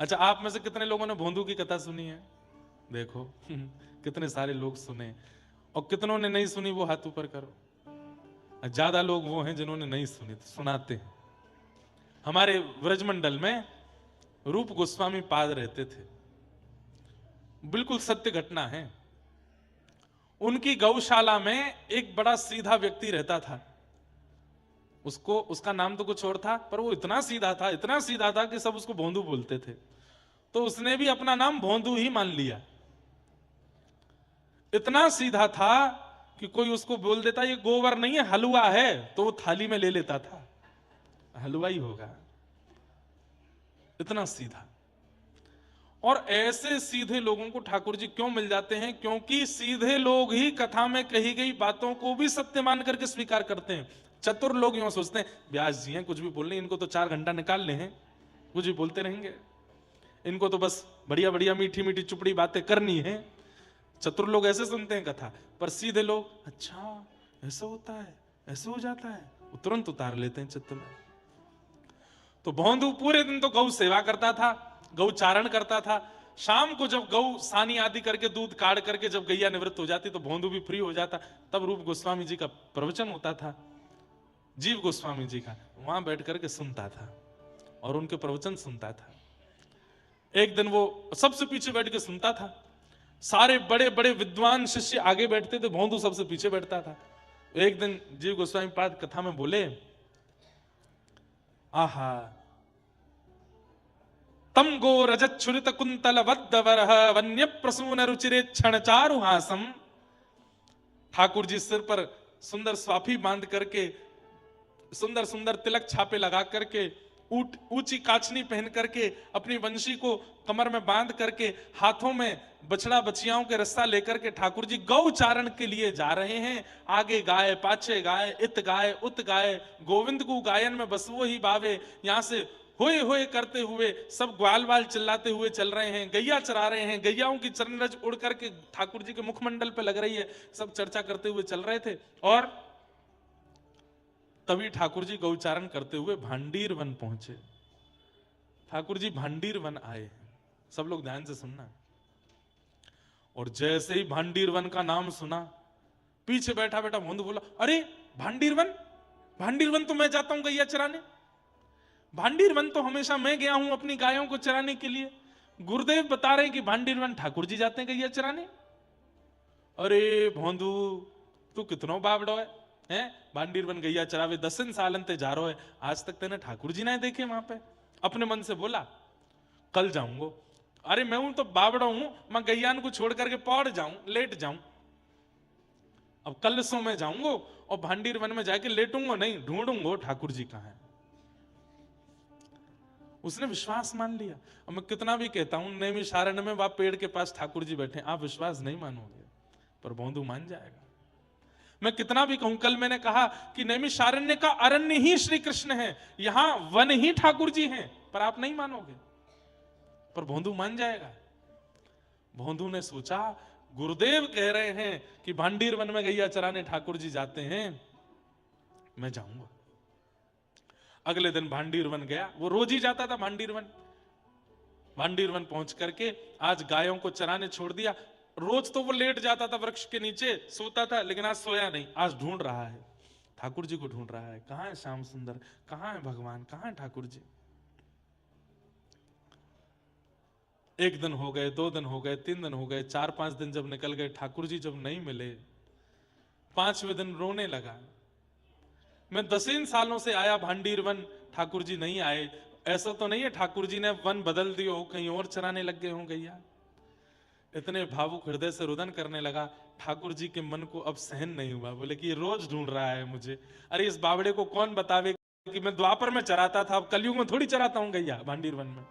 अच्छा, आप में से कितने लोगों ने भोंदू की कथा सुनी है? देखो कितने सारे लोग सुने, और कितनों ने नहीं सुनी वो हाथ ऊपर करो। ज्यादा लोग वो हैं जिन्होंने नहीं सुनी, तो सुनाते हैं। हमारे व्रजमंडल में रूप गोस्वामी पाद रहते थे, बिल्कुल सत्य घटना है। उनकी गौशाला में एक बड़ा सीधा व्यक्ति रहता था। उसका नाम तो कुछ और था, पर वो इतना सीधा था, इतना सीधा था कि सब उसको भोंदू बोलते थे। तो उसने भी अपना नाम भोंदू ही मान लिया। इतना सीधा था कि कोई उसको बोल देता ये गोबर नहीं है हलवा है, तो वो थाली में ले लेता था, हलवा ही होगा। इतना सीधा। और ऐसे सीधे लोगों को ठाकुर जी क्यों मिल जाते हैं? क्योंकि सीधे लोग ही कथा में कही गई बातों को भी सत्य मान करके स्वीकार करते हैं। चतुर लोग यूं सोचते हैं व्यास जी हैं, कुछ भी बोल रहे हैं, इनको तो 4 घंटा निकाल ले हैं, कुछ भी बोलते रहेंगे, इनको तो बस बढ़िया बढ़िया मीठी मीठी चुपड़ी बातें करनी है। चतुर लोग ऐसे सुनते हैं कथा। पर सीधे लोग, अच्छा ऐसा होता है, ऐसे हो जाता है, वो तुरंत उतार लेते हैं चित्त में। तो भोंदू पूरे दिन तो गौ सेवा करता था, गौ चारण करता था। शाम को जब गौ सानी आदि करके दूध काढ़ करके जब गैया निवृत्त हो जाती तो भोंदू भी फ्री हो जाता। तब रूप गोस्वामी जी का प्रवचन होता था, जीव गोस्वामी जी का, वहां बैठ करके सुनता था और उनके प्रवचन सुनता था। एक दिन वो सबसे पीछे बैठ के सुनता था। सारे बड़े बड़े विद्वान शिष्य आगे बैठते थे, भोंदू सबसे पीछे बैठता था। एक दिन जीव गोस्वामी पाद कथा में बोले, आहा तम गो रजच्छुरित कुंतल वद्दवरह वन्य प्रसून रुचिरे क्षण चारुहासम। ठाकुर जी सिर पर सुंदर स्वाफी बांध करके, सुंदर सुंदर तिलक छापे लगा करके, ऊंची काचनी पहन करके, अपनी वंशी को कमर में बांध करके, हाथों में बछड़ा बछियाओं के रस्सा लेकर के ठाकुर जी गौ चारण के लिए जा रहे हैं। आगे गाय, पाछे गाय, इत गाय उत गाय, गोविंद को गायन में बसवो ही बावे। यहां से होए होए करते हुए सब ग्वाल वाल चिल्लाते हुए चल रहे हैं, गैया चरा रहे हैं, गैयाओं की चरणरज उड़ करके ठाकुर जी के मुखमंडल पे लग रही है, सब चर्चा करते हुए चल रहे थे। और तभी ठाकुर जी गौचारण करते हुए भांडीर वन पहुंचे। ठाकुर जी भांडीर वन आए, सब लोग ध्यान से सुनना। और जैसे ही भांडीर वन का नाम सुना, पीछे बैठा बैठा भोंदू बोला, अरे भांडीर वन, भांडीर वन तो मैं जाता हूं गैया चराने, भांडीर वन तो हमेशा मैं गया हूं अपनी गायों को चराने के लिए, गुरुदेव बता रहे कि भांडीर वन ठाकुर जी जाते हैं गैया चराने। अरे भोंदू तू कितनो बावड़ो है, भांडीर वन गैया चरावे 10 सालन ते जा रहो है, आज तक तेने ठाकुर जी ना देखे वहां पे। अपने मन से बोला कल जाऊंगा। अरे मैं हूं तो बावड़ा हूं, मैं गैयान को छोड़ करके पौड़ जाऊं, लेट जाऊं। अब कल सो मैं जाऊंगा और भांडीर वन में जाके लेटूंगा नहीं, ढूंढूंगा ठाकुर जी कहां है। उसने विश्वास मान लिया। अब मैं कितना भी कहता हूं नैमिषारण्य में वह पेड़ के पास ठाकुर जी बैठे, आप विश्वास नहीं मानोगे, पर भोंदू मान जाएगा। मैं कितना भी कहूं, कल मैंने कहा कि नैमिषारण्य का अरण्य ही श्री कृष्ण है, यहां वन ही ठाकुर जी हैं, पर आप नहीं मानोगे, पर भोंदू मान जाएगा। भोंदू ने सोचा गुरुदेव कह रहे हैं कि भांडीर वन में गैया चराने ठाकुर जी जाते हैं, मैं जाऊंगा। अगले दिन भांडीर वन गया, वो रोज ही जाता था भांडीर वन। भांडीर वन पहुंच करके आज गायों को चराने छोड़ दिया। रोज तो वो लेट जाता था वृक्ष के नीचे, सोता था, लेकिन आज सोया नहीं, आज ढूंढ रहा है, ठाकुर जी को ढूंढ रहा है, कहां है श्याम सुंदर, कहां है भगवान, कहां है ठाकुर जी। 1 दिन हो गए, 2 दिन हो गए, 3 दिन हो गए, 4-5 दिन जब निकल गए, ठाकुर जी जब नहीं मिले, 5वें दिन रोने लगा। मैं 10 सालों से आया भांडीर वन, ठाकुर जी नहीं आए, ऐसा तो नहीं है ठाकुर जी ने वन बदल दिया हो, कहीं और चराने लग गए हों गैया। इतने भावुक हृदय से रुदन करने लगा। ठाकुर जी के मन को अब सहन नहीं हुआ, बोले कि ये रोज ढूंढ रहा है मुझे। अरे इस बावड़े को कौन बतावे कि मैं द्वापर में चराता था, अब कलयुग में थोड़ी चराता हूं गैया भांडीर वन में,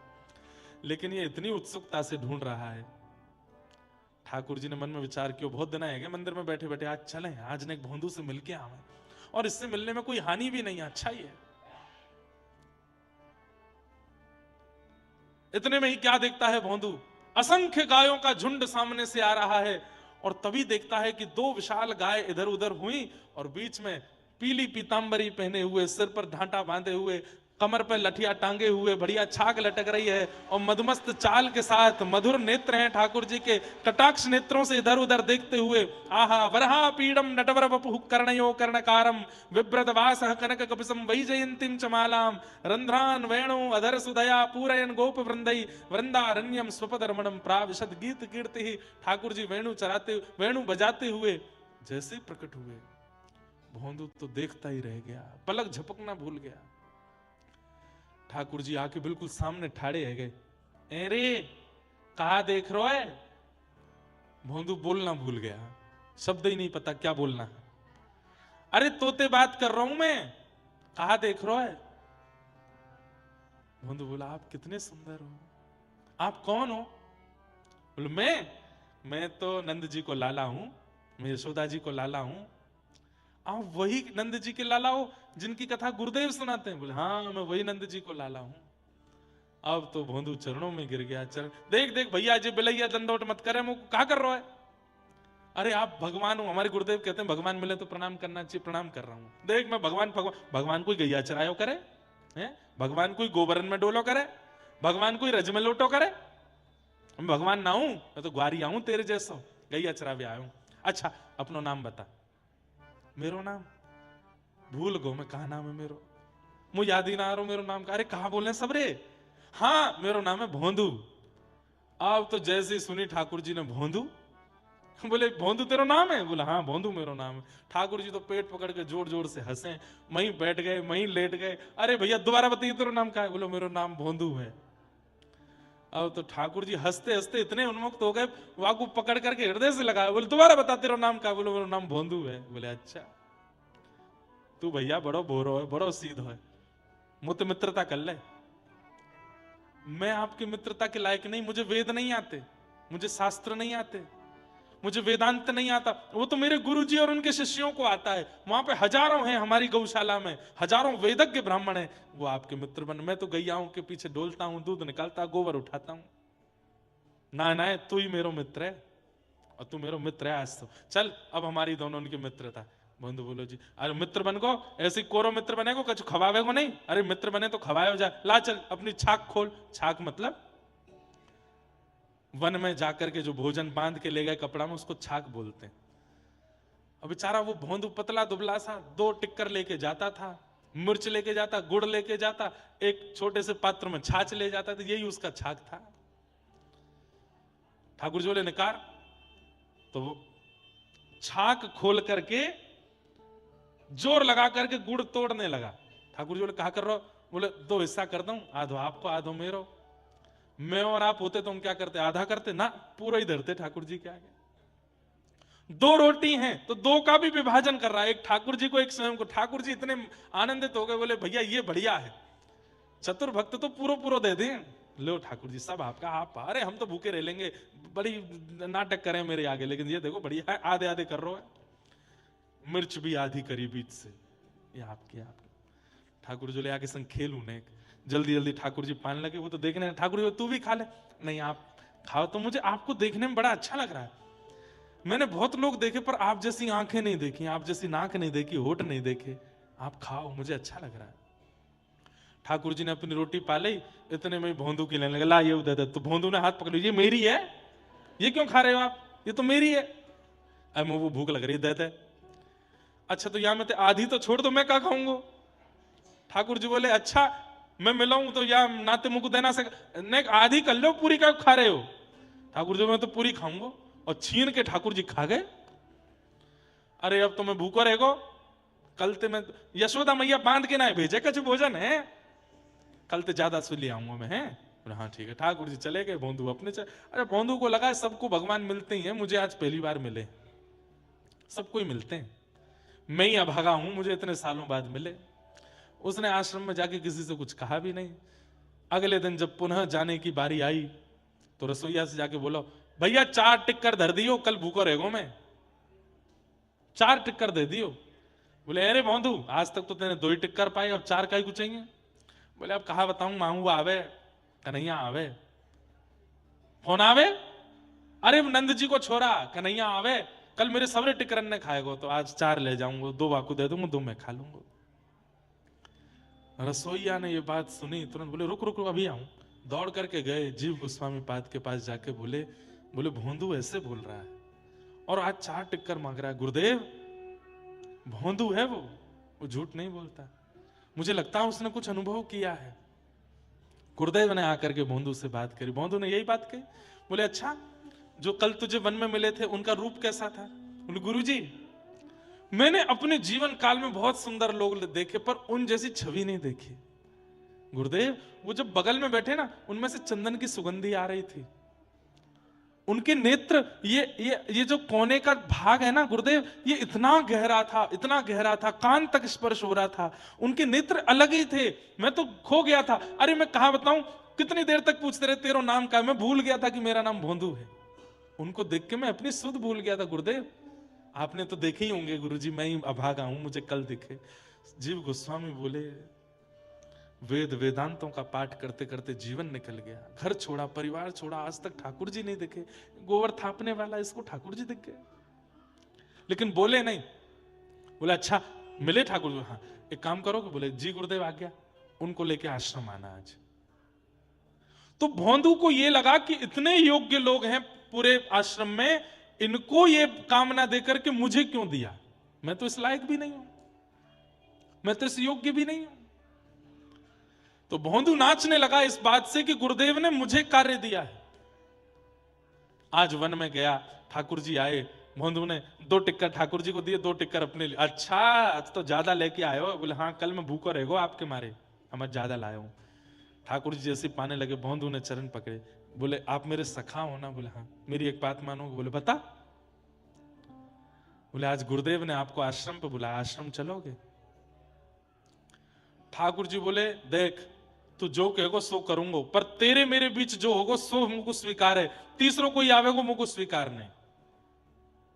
लेकिन ये इतनी उत्सुकता से ढूंढ रहा है। ठाकुर जी ने मन में विचार किया, बहुत दिन आएंगे मंदिर में बैठे बैठे, आज चलें, आज ने एक भोंदू से मिलके आवे, और इससे मिलने में कोई हानि भी नहीं है, अच्छा ही है। इतने में ही क्या देखता है भोंदू, असंख्य गायों का झुंड सामने से आ रहा है, और तभी देखता है कि 2 विशाल गाय इधर उधर हुई, और बीच में पीली पीतांबरी पहने हुए, सिर पर ढांटा बांधे हुए, कमर पे लठिया टांगे हुए, बढ़िया छाक लटक रही है और मदमस्त चाल के साथ मधुर नेत्र हैं ठाकुर जी के, कटाक्ष नेत्रों से इधर उधर देखते हुए। आहा वरहा पीडम नटवर वपु कर्णयो कर्णकारम विव्रत वास कनक कपिसम वैजयंतीम चमालाम रंध्रान वेणु अधर सुदया पूरयन गोप वृंदई वृंदारण्यम स्वपद रमणम प्राविशद गीत कीर्ति ही। ठाकुर जी वेणु बजाते हुए जैसे प्रकट हुए, भोंदू तो देखता ही रह गया, पलक झपकना भूल गया। ठाकुर जी आके बिल्कुल सामने ठाड़े है गए। अरे कहा देख रहे है? भोंदू बोलना भूल गया, शब्द ही नहीं पता क्या बोलना है। अरे तोते बात कर रहा हूं मैं, कहा देख रहे है? भोंदू बोला आप कितने सुंदर हो, आप कौन हो? बोले मैं तो नंद जी को लाला हूं, मैं यशोदा जी को लाला हूं। आप वही नंद जी के लाला हो जिनकी कथा गुरुदेव सुनाते हैं? बोले हाँ मैं वही नंद जी को लाला हूं। अब तो भोंदू चरणों में गिर गया। चरण देख देख भैया जी बिलैया दंडोट मत करे, मुझको क्या कर रहा है? अरे आप भगवान हो, हमारे गुरुदेव कहते हैं भगवान मिले तो प्रणाम करना चाहिए, प्रणाम कर रहा हूं। देख मैं भगवान कोई गैया चरायो करे है? भगवान कोई गोबरन में डोलो करे? भगवान कोई रज में लोटो करे? भगवान ना हूं मैं तो ग्वारी आऊं तेरे जैसा, गैया चरावे आयो। अच्छा अपनो नाम बता। मेरो नाम भूल गो मैं, कहा नाम है मेरो, मुझे याद ही ना आ रहा मेरो नाम का। अरे कहा बोले सब रे? हाँ मेरो नाम है भोंदू। अब तो जैसे ही सुनी ठाकुर जी ने भोंदू, बोले भोंदू तेरा नाम है? बोला हाँ भोंदू मेरो नाम है। ठाकुर जी तो पेट पकड़ के जोर जोर से हंसे, वहीं बैठ गए वहीं लेट गए। अरे भैया दोबारा बताइए तेरा नाम क्या है? बोलो मेरो नाम भोंदू है। अब तो ठाकुर जी हंसते हंसते इतने उन्मुक्त हो गए, वाकू पकड़ करके हृदय से लगाया। बोले दोबारा बता तेरा नाम क्या? बोलो मेरा नाम भोंदू है। बोले अच्छा तू भैया बड़ो बोरो है, बड़ो सीधो है, मुझे मित्रता कर ले। मैं आपकी मित्रता के लायक नहीं, मुझे वेद नहीं आते, मुझे शास्त्र नहीं आते, मुझे वेदांत नहीं आता, वो तो मेरे गुरुजी और उनके शिष्यों को आता है। वहां पे हजारों हैं, हमारी गौशाला में हजारों वेदज्ञ ब्राह्मण हैं, वो आपके मित्र बन। मैं तो गैयाओं के पीछे डोलता हूं, दूध निकालता, गोबर उठाता हूं। ना तू ही मेरो मित्र है और तू मेरो मित्र है आज तो। चल अब हमारी दोनों उनकी मित्रता। बंधु बोलो जी अरे मित्र बन को, ऐसी कोरो मित्र बनेगो कुछ खवावे को नहीं? अरे मित्र बने तो खवाए हो जाए, ला चल अपनी छाक खोल। छाक मतलब वन में जाकर के जो भोजन बांध के ले गए कपड़ा में, उसको छाक बोलते हैं। अब बेचारा वो भोंदू पतला दुबला सा 2 टिक्कर लेके जाता था, मिर्च लेके जाता, गुड़ लेके जाता, एक छोटे से पात्र में छाछ ले जाता था, यही उसका छाक था। ठाकुर जी बोले निकार, तो वो छाक खोल करके जोर लगा करके गुड़ तोड़ने लगा। ठाकुर जी बोले कहा कर रहे हो? बोले 2 हिस्सा कर दूं, आधो आपको आधो मेरो। मैं और आप होते तो हम क्या करते? आधा करते ना, पूरा ही धरते ठाकुर जी के आगे। 2 रोटी हैं तो 2 का भी विभाजन कर रहा है, एक ठाकुर जी को एक स्वयं को। ठाकुर जी इतने आनंदित हो गए, बोले भैया ये बढ़िया है, चतुर भक्त तो पूरा दे दें। लो ठाकुर जी सब आपका, आप अरे हम तो भूखे रह लेंगे, बड़ी नाटक करें मेरे आगे, लेकिन ये देखो बढ़िया है, आधे आधे कर रहे हो। मिर्च भी आधी करी बीच से, ये आपकी। ठाकुर जी ले आके संग खेलू ने, जल्दी जल्दी ठाकुर जी पाने लगे। वो तो देखने, ठाकुर जी तू भी खा ले। नहीं आप खाओ, तो मुझे आपको देखने में बड़ा अच्छा लग रहा है। मैंने बहुत लोग देखे पर आप जैसी आंखें नहीं देखी, आप जैसी नाक नहीं देखी, होठ नहीं देखे, आप खाओ मुझे अच्छा लग रहा है। ठाकुर जी ने अपनी रोटी पा ली, इतने में भोंदू की लेने लगा, ला ये दे दे। तो भोंदू ने हाथ पकड़ लिया, ये मेरी है, ये क्यों खा रहे हो आप? ये तो मेरी है। अब वो भूख लग रही है, दे दे। अच्छा तो यहां में आधी तो छोड़ दो, मैं क्या खाऊंगा? ठाकुर जी बोले अच्छा मैं मिलाऊं तो या नाते मुंह को देना से नहीं, आधी कर लो, पूरी क्या खा रहे हो? ठाकुर जी मैं तो पूरी खाऊंगा, और छीन के ठाकुर जी खा गए। अरे अब तो मैं भूखो रहेगो, कल ते मैं यशोदा मैया बांध के ना भेजे कछ भोजन है, कल ते ज्यादा सुन ले आऊंगा मैं। है हाँ ठीक है। ठाकुर जी चले गए, भोंदू अपने चले। अरे भोंदू को लगा सबको भगवान मिलते ही हैं, मुझे आज पहली बार मिले, सबको ही मिलते हैं, मैं ही अभागा हूं, मुझे इतने सालों बाद मिले। उसने आश्रम में जाके किसी से कुछ कहा भी नहीं। अगले दिन जब पुनः जाने की बारी आई तो रसोईया से जाके बोलो भैया 4 टिक्कर धर दियो, कल भूखो रहेगो मैं, 4 टिक्कर दे दियो। बोले अरे भोंदू आज तक तो तेने 2 ही टिक्कर पाए, अब 4 का ही कुछ चाहिए? बोले अब कहा बताऊं, मांगू आवे, कन्हैया आवे, फोन आवे, अरे नंद जी को छोरा कन्हैया आवे, कल मेरे सवरे टिकरन ने खाएगो तो आज 4 ले जाऊंगा, 2 वाकू दे दूंगा, 2 मैं खा लूंगा। रसोईया ने ये बात सुनी, तुरंत बोले रुक रुक रुक, अभी आऊं। दौड़ करके गए जीव गोस्वामी पाद के पास, जाके बोले बोले भोंदू ऐसे बोल रहा है और आज 4 टिक्कर मांग रहा है। गुरुदेव, भोंदू है वो झूठ नहीं बोलता, मुझे लगता है उसने कुछ अनुभव किया है। गुरुदेव ने आकर के भोंदू से बात करी। भोंदू ने यही बात कही। बोले अच्छा, जो कल तुझे वन में मिले थे उनका रूप कैसा था? बोले गुरुजी, मैंने अपने जीवन काल में बहुत सुंदर लोग देखे पर उन जैसी छवि नहीं देखी। गुरुदेव, वो जब बगल में बैठे ना, उनमें से चंदन की सुगंधी आ रही थी। उनके नेत्र, ये जो कोने का भाग है ना गुरुदेव, ये इतना गहरा था, कान तक स्पर्श हो रहा था। उनके नेत्र अलग ही थे, मैं तो खो गया था। अरे मैं कहा बताऊं, कितनी देर तक पूछते रहे तेरा नाम क्या है, मैं भूल गया था कि मेरा नाम भोंदू है। उनको देख के मैं अपनी सुध भूल गया था। गुरुदेव, आपने तो देखे ही होंगे गुरुजी, मैं ही अभागा हूं, मुझे कल दिखे। जीव गोस्वामी बोले, वेद वेदांतों का पाठ करते करते जीवन निकल गया, घर छोड़ा, परिवार छोड़ा, आज तक ठाकुर जी नहीं दिखे। गोबर थापने वाला इसको ठाकुर जी दिख गए, लेकिन बोले नहीं। बोले अच्छा मिले ठाकुर जी? हाँ, एक काम करोगे? बोले जी गुरुदेव आ गया। उनको लेके आश्रम आना आज। तो भोंदू को ये लगा कि इतने योग्य लोग हैं पूरे आश्रम में, इनको ये कामना देकर के मुझे क्यों दिया? मैं तो इस लायक भी नहीं हूं, मैं तो इस योग्य भी नहीं हूं। तो भोंदू नाचने लगा इस बात से कि गुरुदेव ने मुझे कार्य दिया है। आज वन में गया, ठाकुर जी आए, भोंदू ने 2 टिक्कर ठाकुर जी को दिए, 2 टिक्कर अपने लिए। अच्छा, आज तो ज्यादा लेके आए हो? बोले हाँ, कल मैं भूखा रहेगो आपके मारे, मैं ज्यादा लाया हूं। ठाकुर जी जैसे पाने लगे, भोंदू ने चरण पकड़े, बोले आप मेरे सखा हो ना? बोले हाँ। मेरी एक बात मानोगे? बोले बता। बोले आज गुरुदेव ने आपको आश्रम पे बुलाया, आश्रम चलोगे? ठाकुर जी बोले देख, तू जो कहेगो सो करूंगा, पर तेरे मेरे बीच जो होगा सो मुझको स्वीकार है। तीसरों कोई आवेगो मुझको स्वीकार नहीं,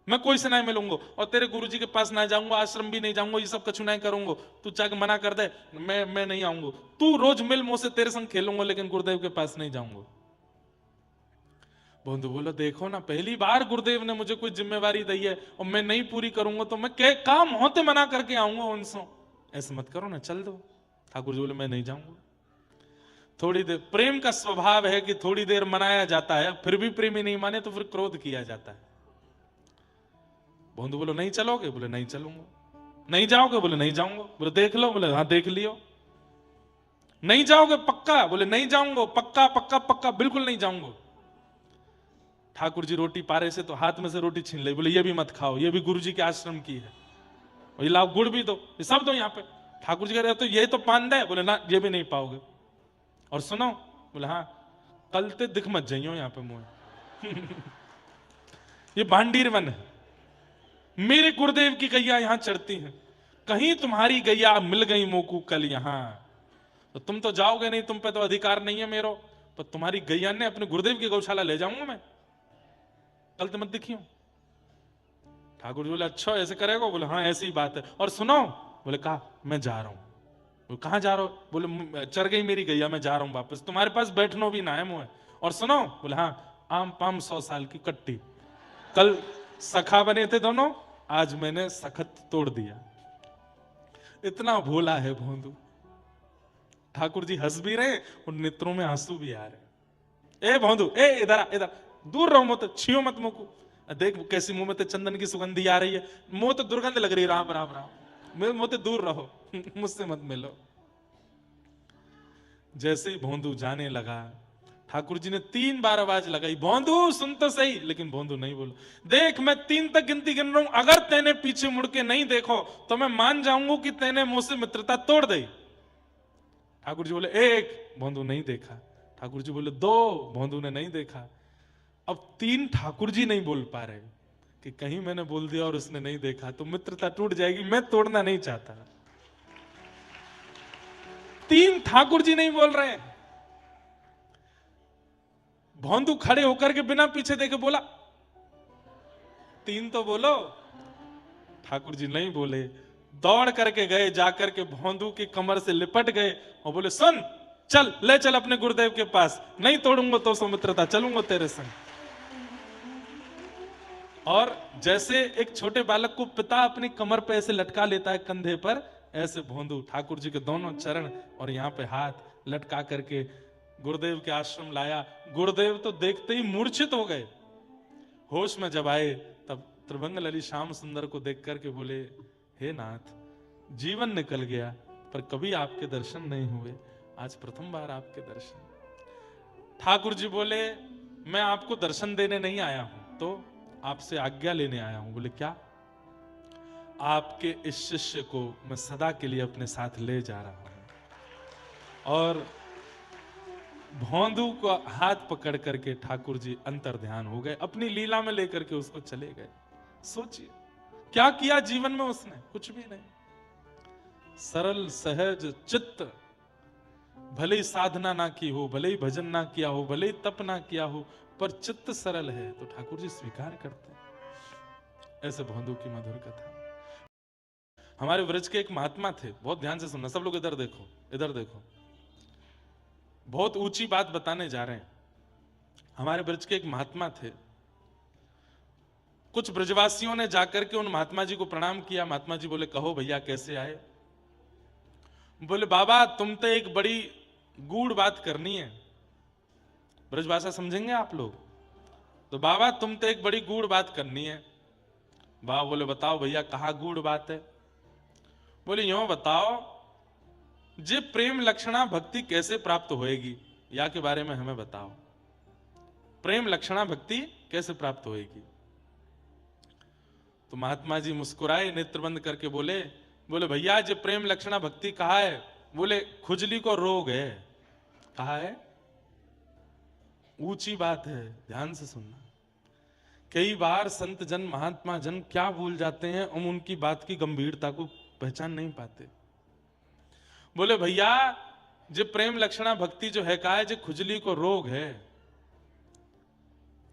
मैं कोई से नहीं मिलूंगा और तेरे गुरुजी के पास ना जाऊंगा, आश्रम भी नहीं जाऊंगा, ये सब कछु नहीं करूंगा। तू चाहे मना कर दे, मैं नहीं आऊंगा। तू रोज मिल मुझसे, तेरे संग खेलूंगा, लेकिन गुरुदेव के पास नहीं जाऊंगा। भोंदू बोला देखो ना, पहली बार गुरुदेव ने मुझे कोई जिम्मेवारी दी है और मैं नहीं पूरी करूंगा तो मैं क्या काम होते मना करके आऊंगा उनसे। ऐसे मत करो ना, चल दो। ठाकुर जी बोले मैं नहीं जाऊंगा। थोड़ी देर, प्रेम का स्वभाव है कि थोड़ी देर मनाया जाता है, फिर भी प्रेमी नहीं माने तो फिर क्रोध किया जाता है। भोंदू बोलो नहीं चलोगे? बोले नहीं चलूंगा। नहीं जाओगे? बोले नहीं जाऊंगा। बोले देख लो? बोले हाँ देख लियो। नहीं जाओगे पक्का? बोले नहीं जाऊंगा, पक्का पक्का पक्का, बिल्कुल नहीं जाऊंगा। ठाकुर जी रोटी पा रहे से तो हाथ में से रोटी छीन ले, बोले ये भी मत खाओ, ये भी गुरु जी के आश्रम की है, और ये लाओ गुड़ भी दो, ये सब दो यहाँ पे। ठाकुर जी कह रहे तो ये तो पान है। बोले ना, ये भी नहीं पाओगे। और सुनो? बोले हाँ, कल ते दिख मत जाइयो यहाँ पे मुझे ये भांडीर वन है, मेरे गुरुदेव की गैया यहां चढ़ती हैं, कहीं तुम्हारी गैया मिल गई मोकू कल यहां तो तुम तो जाओगे नहीं, तुम पे तो अधिकार नहीं है मेरा, पर तुम्हारी गैया ने अपने गुरुदेव की गौशाला ले जाऊंगा मैं, कल तो मत दिखियो। ठाकुर जी बोले अच्छा ऐसे करेगा? बोले हाँ ऐसी ही बात है। और सुनो? बोले कहा मैं जा रहा हूं। बोले कहां जा रहा हो? बोले चढ़ गई मेरी गैया, मैं जा रहा हूं वापस, तुम्हारे पास बैठनो भी ना है मुझे। और सुनो? बोले हाँ, आम पाम 100 साल की कट्टी, कल सखा बने थे दोनों, आज मैंने सखत तोड़ दिया। इतना भोला है भोंदू। ठाकुर जी हंस भी रहे, उन नेत्रों में आंसू भी आ रहे। ए भोंदू, ए इधर इधर, दूर रहो, मत छियो मत मुंह, देख कैसी मुंह में तो चंदन की सुगंधी आ रही है, मुंह तो दुर्गंध लग रही है, राम राम राम, मुंह तो दूर रहो मुझसे मत मिलो। जैसे ही भोंदू जाने लगा, ठाकुर जी ने 3 बार आवाज लगाई, भोंदू सुन तो सही, लेकिन भोंदू नहीं बोला। देख मैं 3 तक गिनती गिन रहा हूं, अगर तेने पीछे मुड़ के नहीं देखो तो मैं मान जाऊंगा कि तेने मुझसे मित्रता तोड़ दी। ठाकुर जी बोले 1, भोंदू नहीं देखा। ठाकुर जी बोले 2, भोंदू ने नहीं देखा। अब 3 ठाकुर जी नहीं बोल पा रहे कि कहीं मैंने बोल दिया और उसने नहीं देखा तो मित्रता टूट जाएगी, मैं तोड़ना नहीं चाहता। 3 ठाकुर जी नहीं बोल रहे। भोंदू खड़े होकर के बिना पीछे देखे बोला 3 तो बोलो। ठाकुर जी नहीं बोले, दौड़ करके गए, जाकर के भोंदू की कमर से लिपट गए और बोले सुन, चल ले चल अपने गुरुदेव के पास, नहीं तोड़ूंगा तो सो मित्रता, चलूंगा तेरे संग। और जैसे एक छोटे बालक को पिता अपनी कमर पे ऐसे लटका लेता है कंधे पर, ऐसे भोंदू ठाकुर जी के दोनों चरण और यहाँ पे हाथ लटका करके गुरुदेव के आश्रम लाया। गुरुदेव तो देखते ही मूर्छित हो गए। होश में जब आए तब त्रिभंग श्याम सुंदर को देख करके बोले, हे नाथ, जीवन निकल गया पर कभी आपके दर्शन नहीं हुए, आज प्रथम बार आपके दर्शन। ठाकुर जी बोले, मैं आपको दर्शन देने नहीं आया हूं, तो आपसे आज्ञा लेने आया हूं। बोले क्या? आपके इस शिष्य को मैं सदा के लिए अपने साथ ले जा रहा हूं। और भोंदू को हाथ पकड़ करके ठाकुर जी अंतर ध्यान हो गए, अपनी लीला में लेकर के उसको चले गए। सोचिए क्या किया जीवन में उसने? कुछ भी नहीं। सरल सहज चित्त, भले ही साधना ना की हो, भले ही भजन ना किया हो, भले ही तप ना किया हो, पर चित्त सरल है तो ठाकुर जी स्वीकार करते हैं। ऐसे भोंदू की मधुर कथा। हमारे व्रज के एक महात्मा थे, बहुत ध्यान से सुनना सब लोग, इधर देखो, इधर देखो, बहुत ऊंची बात बताने जा रहे हैं। हमारे ब्रज के एक महात्मा थे। कुछ ब्रजवासियों ने जाकर के उन महात्मा जी को प्रणाम किया। महात्मा जी बोले, कहो भैया कैसे आए? बोले, बाबा तुम तो एक बड़ी गूढ़ बात करनी है। ब्रजभाषा समझेंगे आप लोग? तो बाबा तुम तो एक बड़ी गूढ़ बात करनी है। बाबा बोले, बताओ भैया कहाँ गूढ़ बात है? बोले, यूं बताओ, जे प्रेम लक्षणा भक्ति कैसे प्राप्त होएगी, या के बारे में हमें बताओ। प्रेम लक्षणा भक्ति कैसे प्राप्त होएगी? तो महात्मा जी मुस्कुराए, नेत्र बंद करके बोले भैया जो प्रेम लक्षणा भक्ति कहा है? बोले, खुजली को रोग है। कहा है? ऊंची बात है, ध्यान से सुनना। कई बार संत जन महात्मा जन क्या भूल जाते हैं, हम उनकी बात की गंभीरता को पहचान नहीं पाते। बोले, भैया जो प्रेम लक्षणा भक्ति जो है कहा है, जो खुजली को रोग है।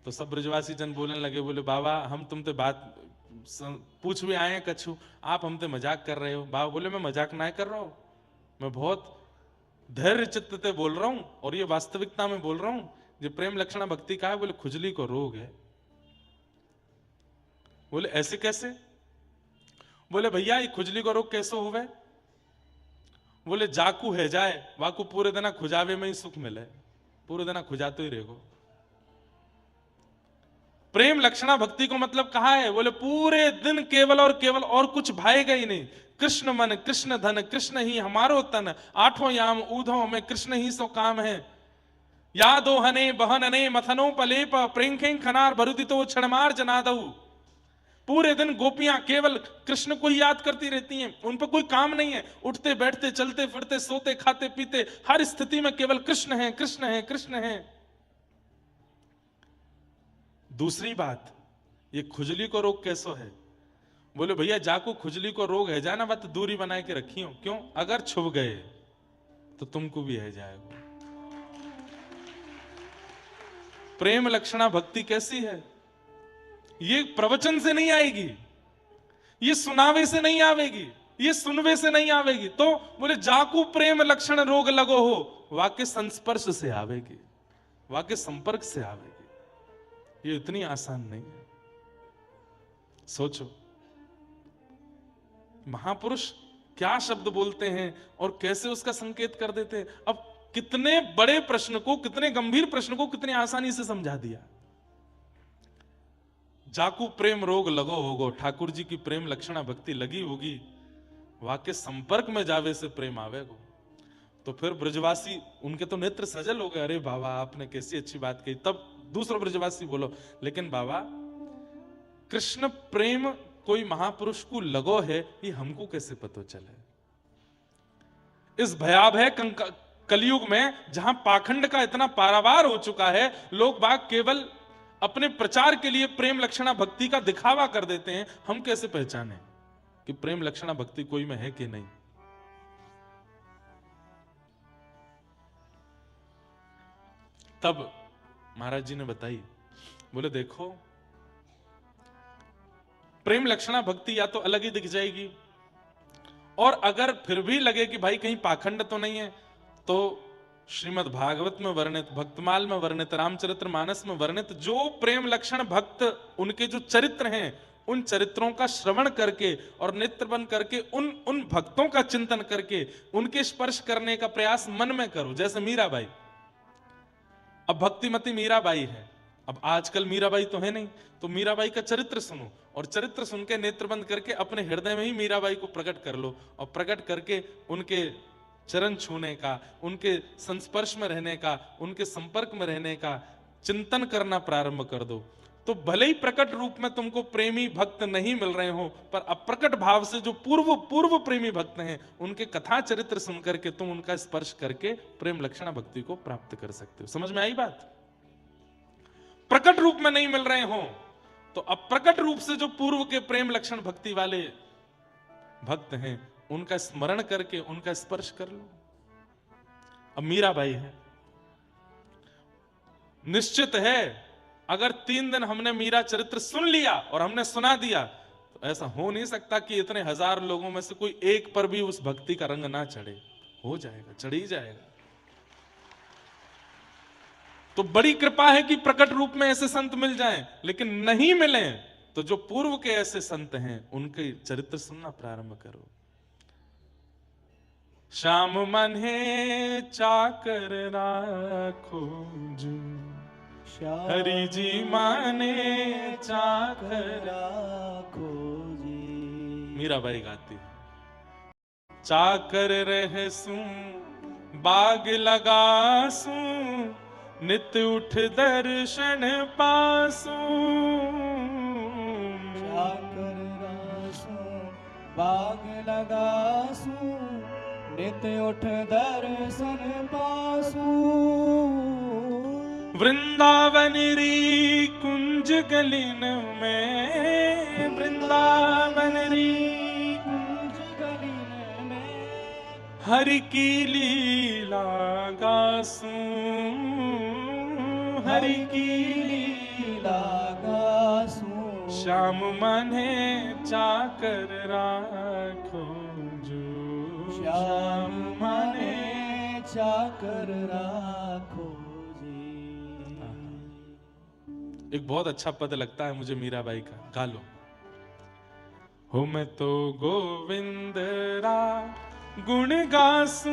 तो सब ब्रजवासी जन बोलने लगे, बोले बाबा हम तुमसे बात पूछ भी आए कछु, आप हमसे मजाक कर रहे हो। बाबा बोले, मैं मजाक ना कर रहा हूं, मैं बहुत धैर्य चित्त से बोल रहा हूं और ये वास्तविकता में बोल रहा हूं। जो प्रेम लक्षणा भक्ति का है, बोले खुजली को रोग है। बोले ऐसे कैसे? बोले भैया ये खुजली को रोग कैसे होवे? बोले जाकू है जाए वाकू पूरे दिन खुजावे में ही सुख मिले, पूरे दिन खुजाते ही रहेगो। प्रेम लक्षणा भक्ति को मतलब कहा है? बोले पूरे दिन केवल और केवल और कुछ भाएगा ही नहीं। कृष्ण मन कृष्ण धन कृष्ण ही हमारो तन, आठों याम ऊधों में कृष्ण ही सो काम है। यादो हने बहनने मथनो पलेप प्रेंखें खनार भरुदितो क्षणमार जनादऊ। पूरे दिन गोपियां केवल कृष्ण को ही याद करती रहती हैं, उन पर कोई काम नहीं है। उठते बैठते चलते फिरते सोते खाते पीते हर स्थिति में केवल कृष्ण है कृष्ण है कृष्ण है। दूसरी बात, ये खुजली को रोग कैसो है? बोले भैया जाको खुजली को रोग है जाना, बात दूरी बनाए के रखी हो। क्यों? अगर छुप गए तो तुमको भी है जाएगा। प्रेम लक्षणा भक्ति कैसी है? ये प्रवचन से नहीं आएगी, ये सुनावे से नहीं आवेगी, ये सुनवे से नहीं आवेगी। तो बोले जाकू प्रेम लक्षण रोग लगो हो, वाक्य संस्पर्श से आवेगी, वाक्य संपर्क से आवेगी। ये इतनी आसान नहीं है। सोचो महापुरुष क्या शब्द बोलते हैं और कैसे उसका संकेत कर देते हैं। अब कितने बड़े प्रश्न को, कितने गंभीर प्रश्न को कितनी आसानी से समझा दिया। जाकू प्रेम रोग लगो होगो, ठाकुर जी की प्रेम लक्षणा भक्ति लगी होगी, वाक्य संपर्क में जावे से प्रेम आवेगो। तो फिर ब्रजवासी उनके तो नेत्र सजल हो गए, अरे बाबा आपने कैसी अच्छी बात कही। तब दूसरा ब्रजवासी बोलो, लेकिन बाबा कृष्ण प्रेम कोई महापुरुष को लगो है, ये हमको कैसे पता चले? इस भयावह कलयुग में जहां पाखंड का इतना पारावार हो चुका है, लोग बाग केवल अपने प्रचार के लिए प्रेम लक्षणा भक्ति का दिखावा कर देते हैं। हम कैसे पहचाने कि प्रेम लक्षणा भक्ति कोई में है कि नहीं? तब महाराज जी ने बताई, बोले देखो प्रेम लक्षणा भक्ति या तो अलग ही दिख जाएगी, और अगर फिर भी लगे कि भाई कहीं पाखंड तो नहीं है, तो श्रीमद् भागवत में वर्णित, भक्तमाल में वर्णित, रामचरित्र मानस में वर्णित जो प्रेम लक्षण भक्त उनके जो चरित्र हैं उन चरित्रों का श्रवण करके और नेत्र बंद करके उन भक्तों का चिंतन करके उनके स्पर्श करने का प्रयास मन में करो। जैसे मीराबाई, अब भक्तिमती मीराबाई है, अब आजकल मीराबाई तो है नहीं, तो मीराबाई का चरित्र सुनो और चरित्र सुन के नेत्र बंद करके अपने हृदय में ही मीराबाई को प्रकट कर लो और प्रकट करके उनके चरण छूने का, उनके संस्पर्श में रहने का, उनके संपर्क में रहने का चिंतन करना प्रारंभ कर दो। तो भले ही प्रकट रूप में तुमको प्रेमी भक्त नहीं मिल रहे हो, पर अप्रकट भाव से जो पूर्व प्रेमी भक्त हैं उनके कथा चरित्र सुन करके तुम उनका स्पर्श करके प्रेम लक्षणा भक्ति को प्राप्त कर सकते हो। समझ में आई बात? प्रकट रूप में नहीं मिल रहे हो तो अप्रकट रूप से जो पूर्व के प्रेम लक्षण भक्ति वाले भक्त हैं उनका स्मरण करके उनका स्पर्श कर लो। अब मीराबाई है, निश्चित है अगर 3 दिन हमने मीरा चरित्र सुन लिया और हमने सुना दिया तो ऐसा हो नहीं सकता कि इतने 1000 लोगों में से कोई एक पर भी उस भक्ति का रंग ना चढ़े। हो जाएगा, चढ़ ही जाएगा। तो बड़ी कृपा है कि प्रकट रूप में ऐसे संत मिल जाएं, लेकिन नहीं मिले तो जो पूर्व के ऐसे संत हैं उनके चरित्र सुनना प्रारंभ करो। श्याम मन है चाकर राखो जो, हरि जी माने चाकर राखो जी। मीराबाई गाती है, चाकर रहसू बाग लगासू, नित उठ दर्शन पासू। चाकर रहसू बाग लगासू, नित उठ दर्शन पासू। वृंदावन री कुंज गलिन में, वृंदावन री कुंज गलिन में, हरि की लीला गासूं, हरि की लीला गासूं। श्याम मने चाकर राखो जो, श्याम मने चाकर राखो जी। एक बहुत अच्छा पद लगता है मुझे मीराबाई का, गा लो। हो मैं तो गोविंद रा गुण गासूं,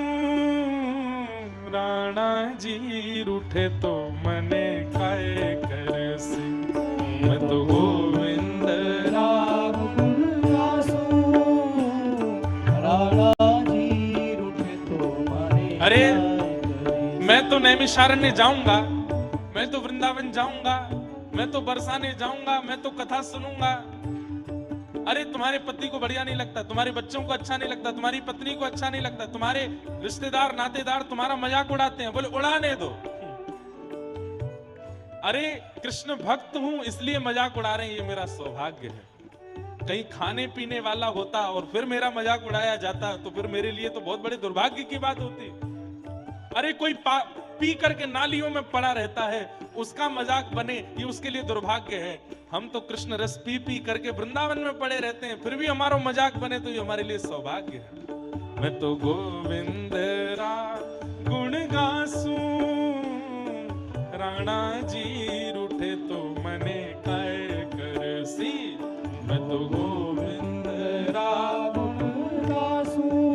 राणा जी रूठे तो मने काय करसी। मैं तो गोविंद रा गुण गासूं, राणा जी रूठे तो मने। अरे मैं तो नैमिषारण्य जाऊंगा, मैं तो वृंदावन जाऊंगा, मैं तो बरसाने जाऊंगा, मैं तो कथा सुनूंगा। अरे तुम्हारे पति को बढ़िया नहीं लगता, तुम्हारे बच्चों को अच्छा नहीं लगता, तुम्हारी पत्नी को अच्छा नहीं लगता, तुम्हारे रिश्तेदार नातेदार तुम्हारा मजाक उड़ाते हैं, बोले उड़ाने दो। अरे कृष्ण भक्त हूं इसलिए मजाक उड़ा रहे हैं, ये मेरा सौभाग्य है। कहीं खाने पीने वाला होता और फिर मेरा मजाक उड़ाया जाता तो फिर मेरे लिए तो बहुत बड़े दुर्भाग्य की बात होती। अरे कोई पी करके नालियों में पड़ा रहता है, उसका मजाक बने ये उसके लिए दुर्भाग्य है। हम तो कृष्ण रस पी पी करके वृंदावन में पड़े रहते हैं, फिर भी हमारा मजाक बने तो ये हमारे लिए सौभाग्य है। मैं तो गोविंद रा गुण गासूं, राणा जी रूठे तो मने काय करसी। मैं तो गोविंद रा गुण गासूं,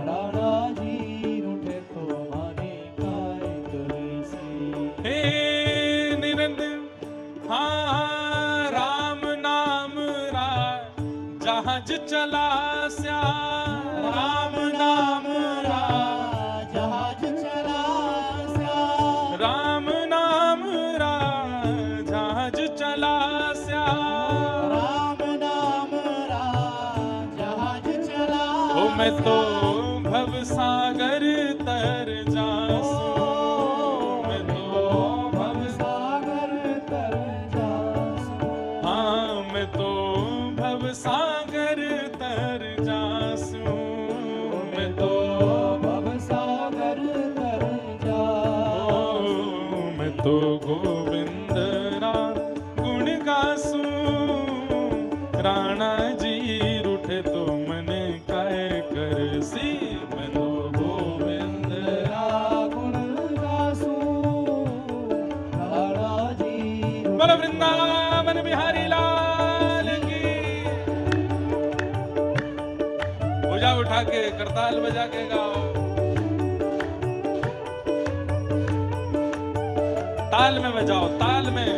राणा जी रूठे तो मने काय करसी। हे निरंतर हाँ राम नाम रा जहाज चला स्या, राम नाम रा जहाज चला स्या, राम नाम रा जहाज चला स्या। राम नाम रा जहाज चला। ओ मैं तो भव सागर तर जासूं, मैं तो भव सागर तर जासूं। हाँ मैं तो भव सागर तर जासूं, मैं तो भव सागर तर जासूं। मैं तो गोविंद रा गुण गासूं, राणा जी रूठे तो मने काय करसी। मैं तो गोविंद रा गुण गासूं, राणा जी बोलो वृंदावन बिहारी लाल बजा के, करताल बजा के गाओ, ताल में बजाओ, ताल में।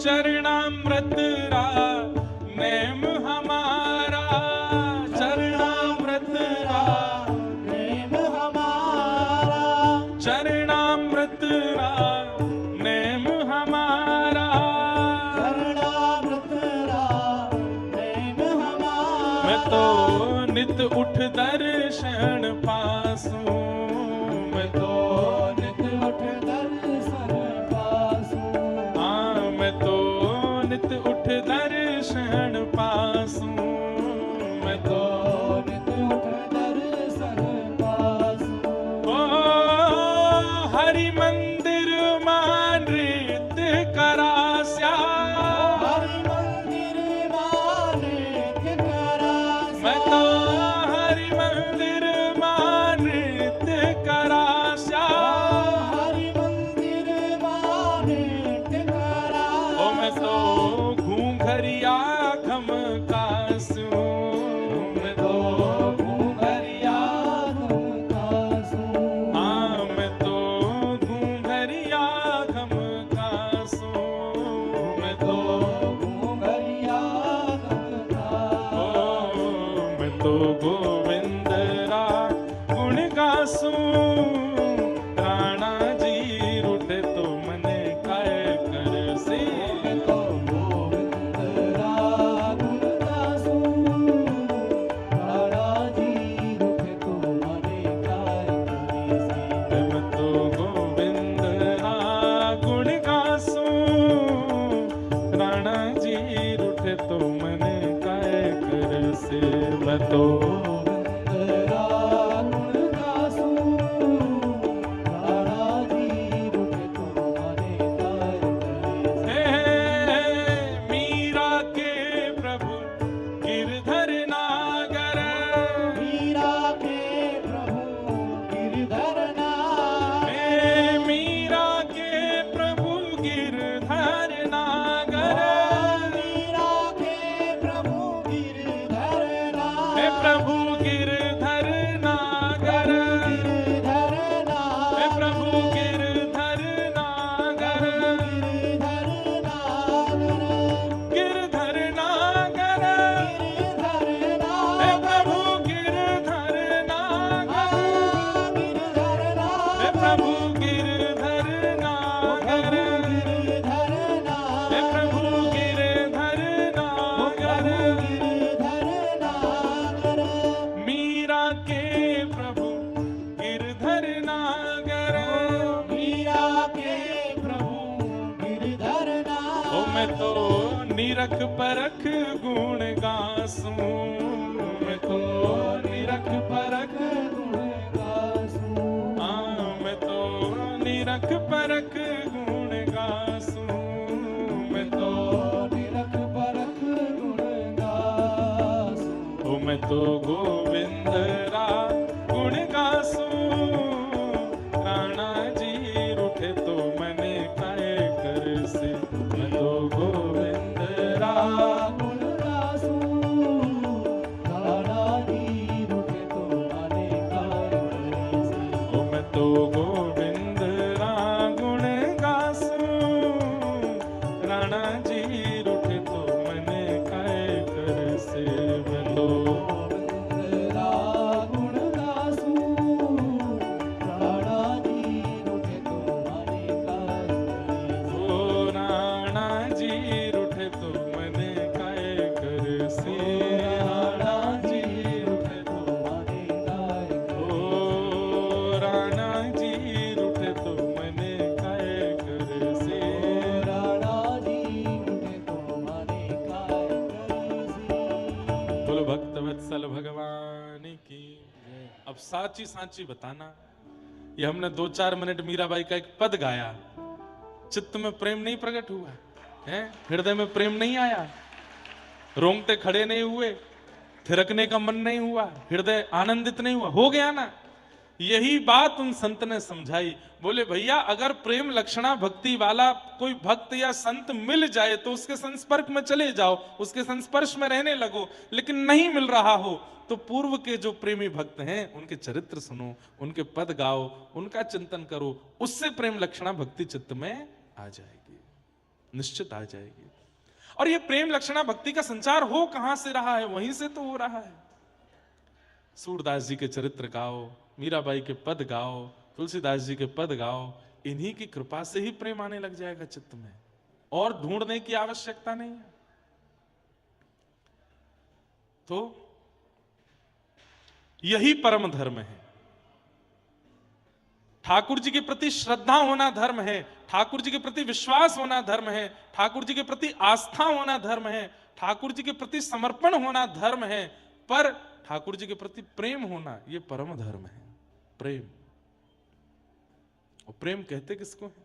चरणामृत रा नेम हमारा, चरणामृत रा प्रेम हमारा, चरणामृत रा नेम हमारा, चरणामृत रा प्रेम हमारा। मैं तो नित उठ दर्शन पासूं, मैं तो नित उठ दर्शन पासूं, मैं तो नित उठ दर्शन पासूं, मैं तो नित उठ दर्शन पासूं। ओ हरि मंदिर मान नृत्य करास्या, हरि मंदिर मान नृत्य करास्या, मैं तो हरि मंदिर मान नृत्य करास्या, हरि मंदिर मान नृत्य करास्या। ओ मैं तो घूंघरिया खम कासूं, मैं तो घूंघरिया खम कासूं, हाँ मैं तो घूंघरिया खम कासूं, मैं तो घूंघरिया खम कासूं। ओ मैं तो गोविंद रा गुण गासूं, राणा जी रूठे तो मने काय कर से, तो गोविंद रा गुण गासूं, राणा जी रूठे तो मने काय करे से। मैं तो गोविंद रा गुण गासूं, राणा जी रूठे तो मने काय कर से, मैं तो गोविंद रा गुण गासूं, राणा जी रूठे तो मने काय करे से। हे मीरा के प्रभु गिरधर नागर, मीरा के प्रभु गिरधर नागर, हे मीरा के प्रभु गिरधर नागर, मीरा के प्रभु गिरधर हे नागर, प्रभु गिरधर नागर, गिरधर हे नागर, प्रभु गिरधर नागर, गिरधर गिरधर नागर, नागर, गिरधर हे नागर, प्रभु गिरधर नागर, गिरधर हे नागर, प्रभु गिरधर नागर, गिरधर हे प्रभु नागर, गिरधर नागर, गिरधर नागर, मीरा के प्रभु गिरधर नागर, मीरा के प्रभु गिरधर नागर। ओ मैं तो निरख परख गुण गासूं, मैं तो निरख परख गुण गासूं, हाँ मैं तो निरख परख गुण गासूं, मैं तो निरख परख गुण गासूं। ओ मैं तो गोविंद रा गुण गासूं, राणा जी रूठे तो मने काय कर से, मैं तो गोविंद रा गुण गासूं, राणा जी रूठे तो मने काय करे से। ओ मैं तो गोविंद रा गुण गासूं, राणा जी रूठे तो मने काय कर से, मैं तो गोविंद रा गुण गासूं, बोलो भक्त वत्सल भगवान की। अब साची साची बताना, ये हमने 2-4 मिनट मीराबाई का एक पद गाया, चित्त में प्रेम नहीं प्रकट हुआ है, हृदय में प्रेम नहीं आया, रोंगटे खड़े नहीं हुए, थिरकने का मन नहीं हुआ, हृदय आनंदित नहीं हुआ, हो गया ना। यही बात उन संत ने समझाई। बोले भैया अगर प्रेम लक्षणा भक्ति वाला कोई भक्त या संत मिल जाए तो उसके संस्पर्श में चले जाओ, उसके संस्पर्श में रहने लगो, लेकिन नहीं मिल रहा हो तो पूर्व के जो प्रेमी भक्त हैं उनके चरित्र सुनो, उनके पद गाओ, उनका चिंतन करो, उससे प्रेम लक्षणा भक्ति चित्त में आ जाएगी, निश्चित आ जाएगी। और ये प्रेम लक्षणा भक्ति का संचार हो कहां से रहा है? वहीं से तो हो रहा है। सूरदास जी के चरित्र गाओ, मीराबाई के पद गाओ, तुलसीदास जी के पद गाओ, इन्हीं की कृपा से ही प्रेम आने लग जाएगा चित्त में, और ढूंढने की आवश्यकता नहीं है। तो यही परम धर्म है। ठाकुर जी के प्रति श्रद्धा होना धर्म है, ठाकुर जी के प्रति विश्वास होना धर्म है, ठाकुर जी के प्रति आस्था होना धर्म है, ठाकुर जी के प्रति समर्पण होना धर्म है, पर ठाकुर जी के प्रति प्रेम होना यह परम धर्म है। प्रेम, और प्रेम कहते किसको है?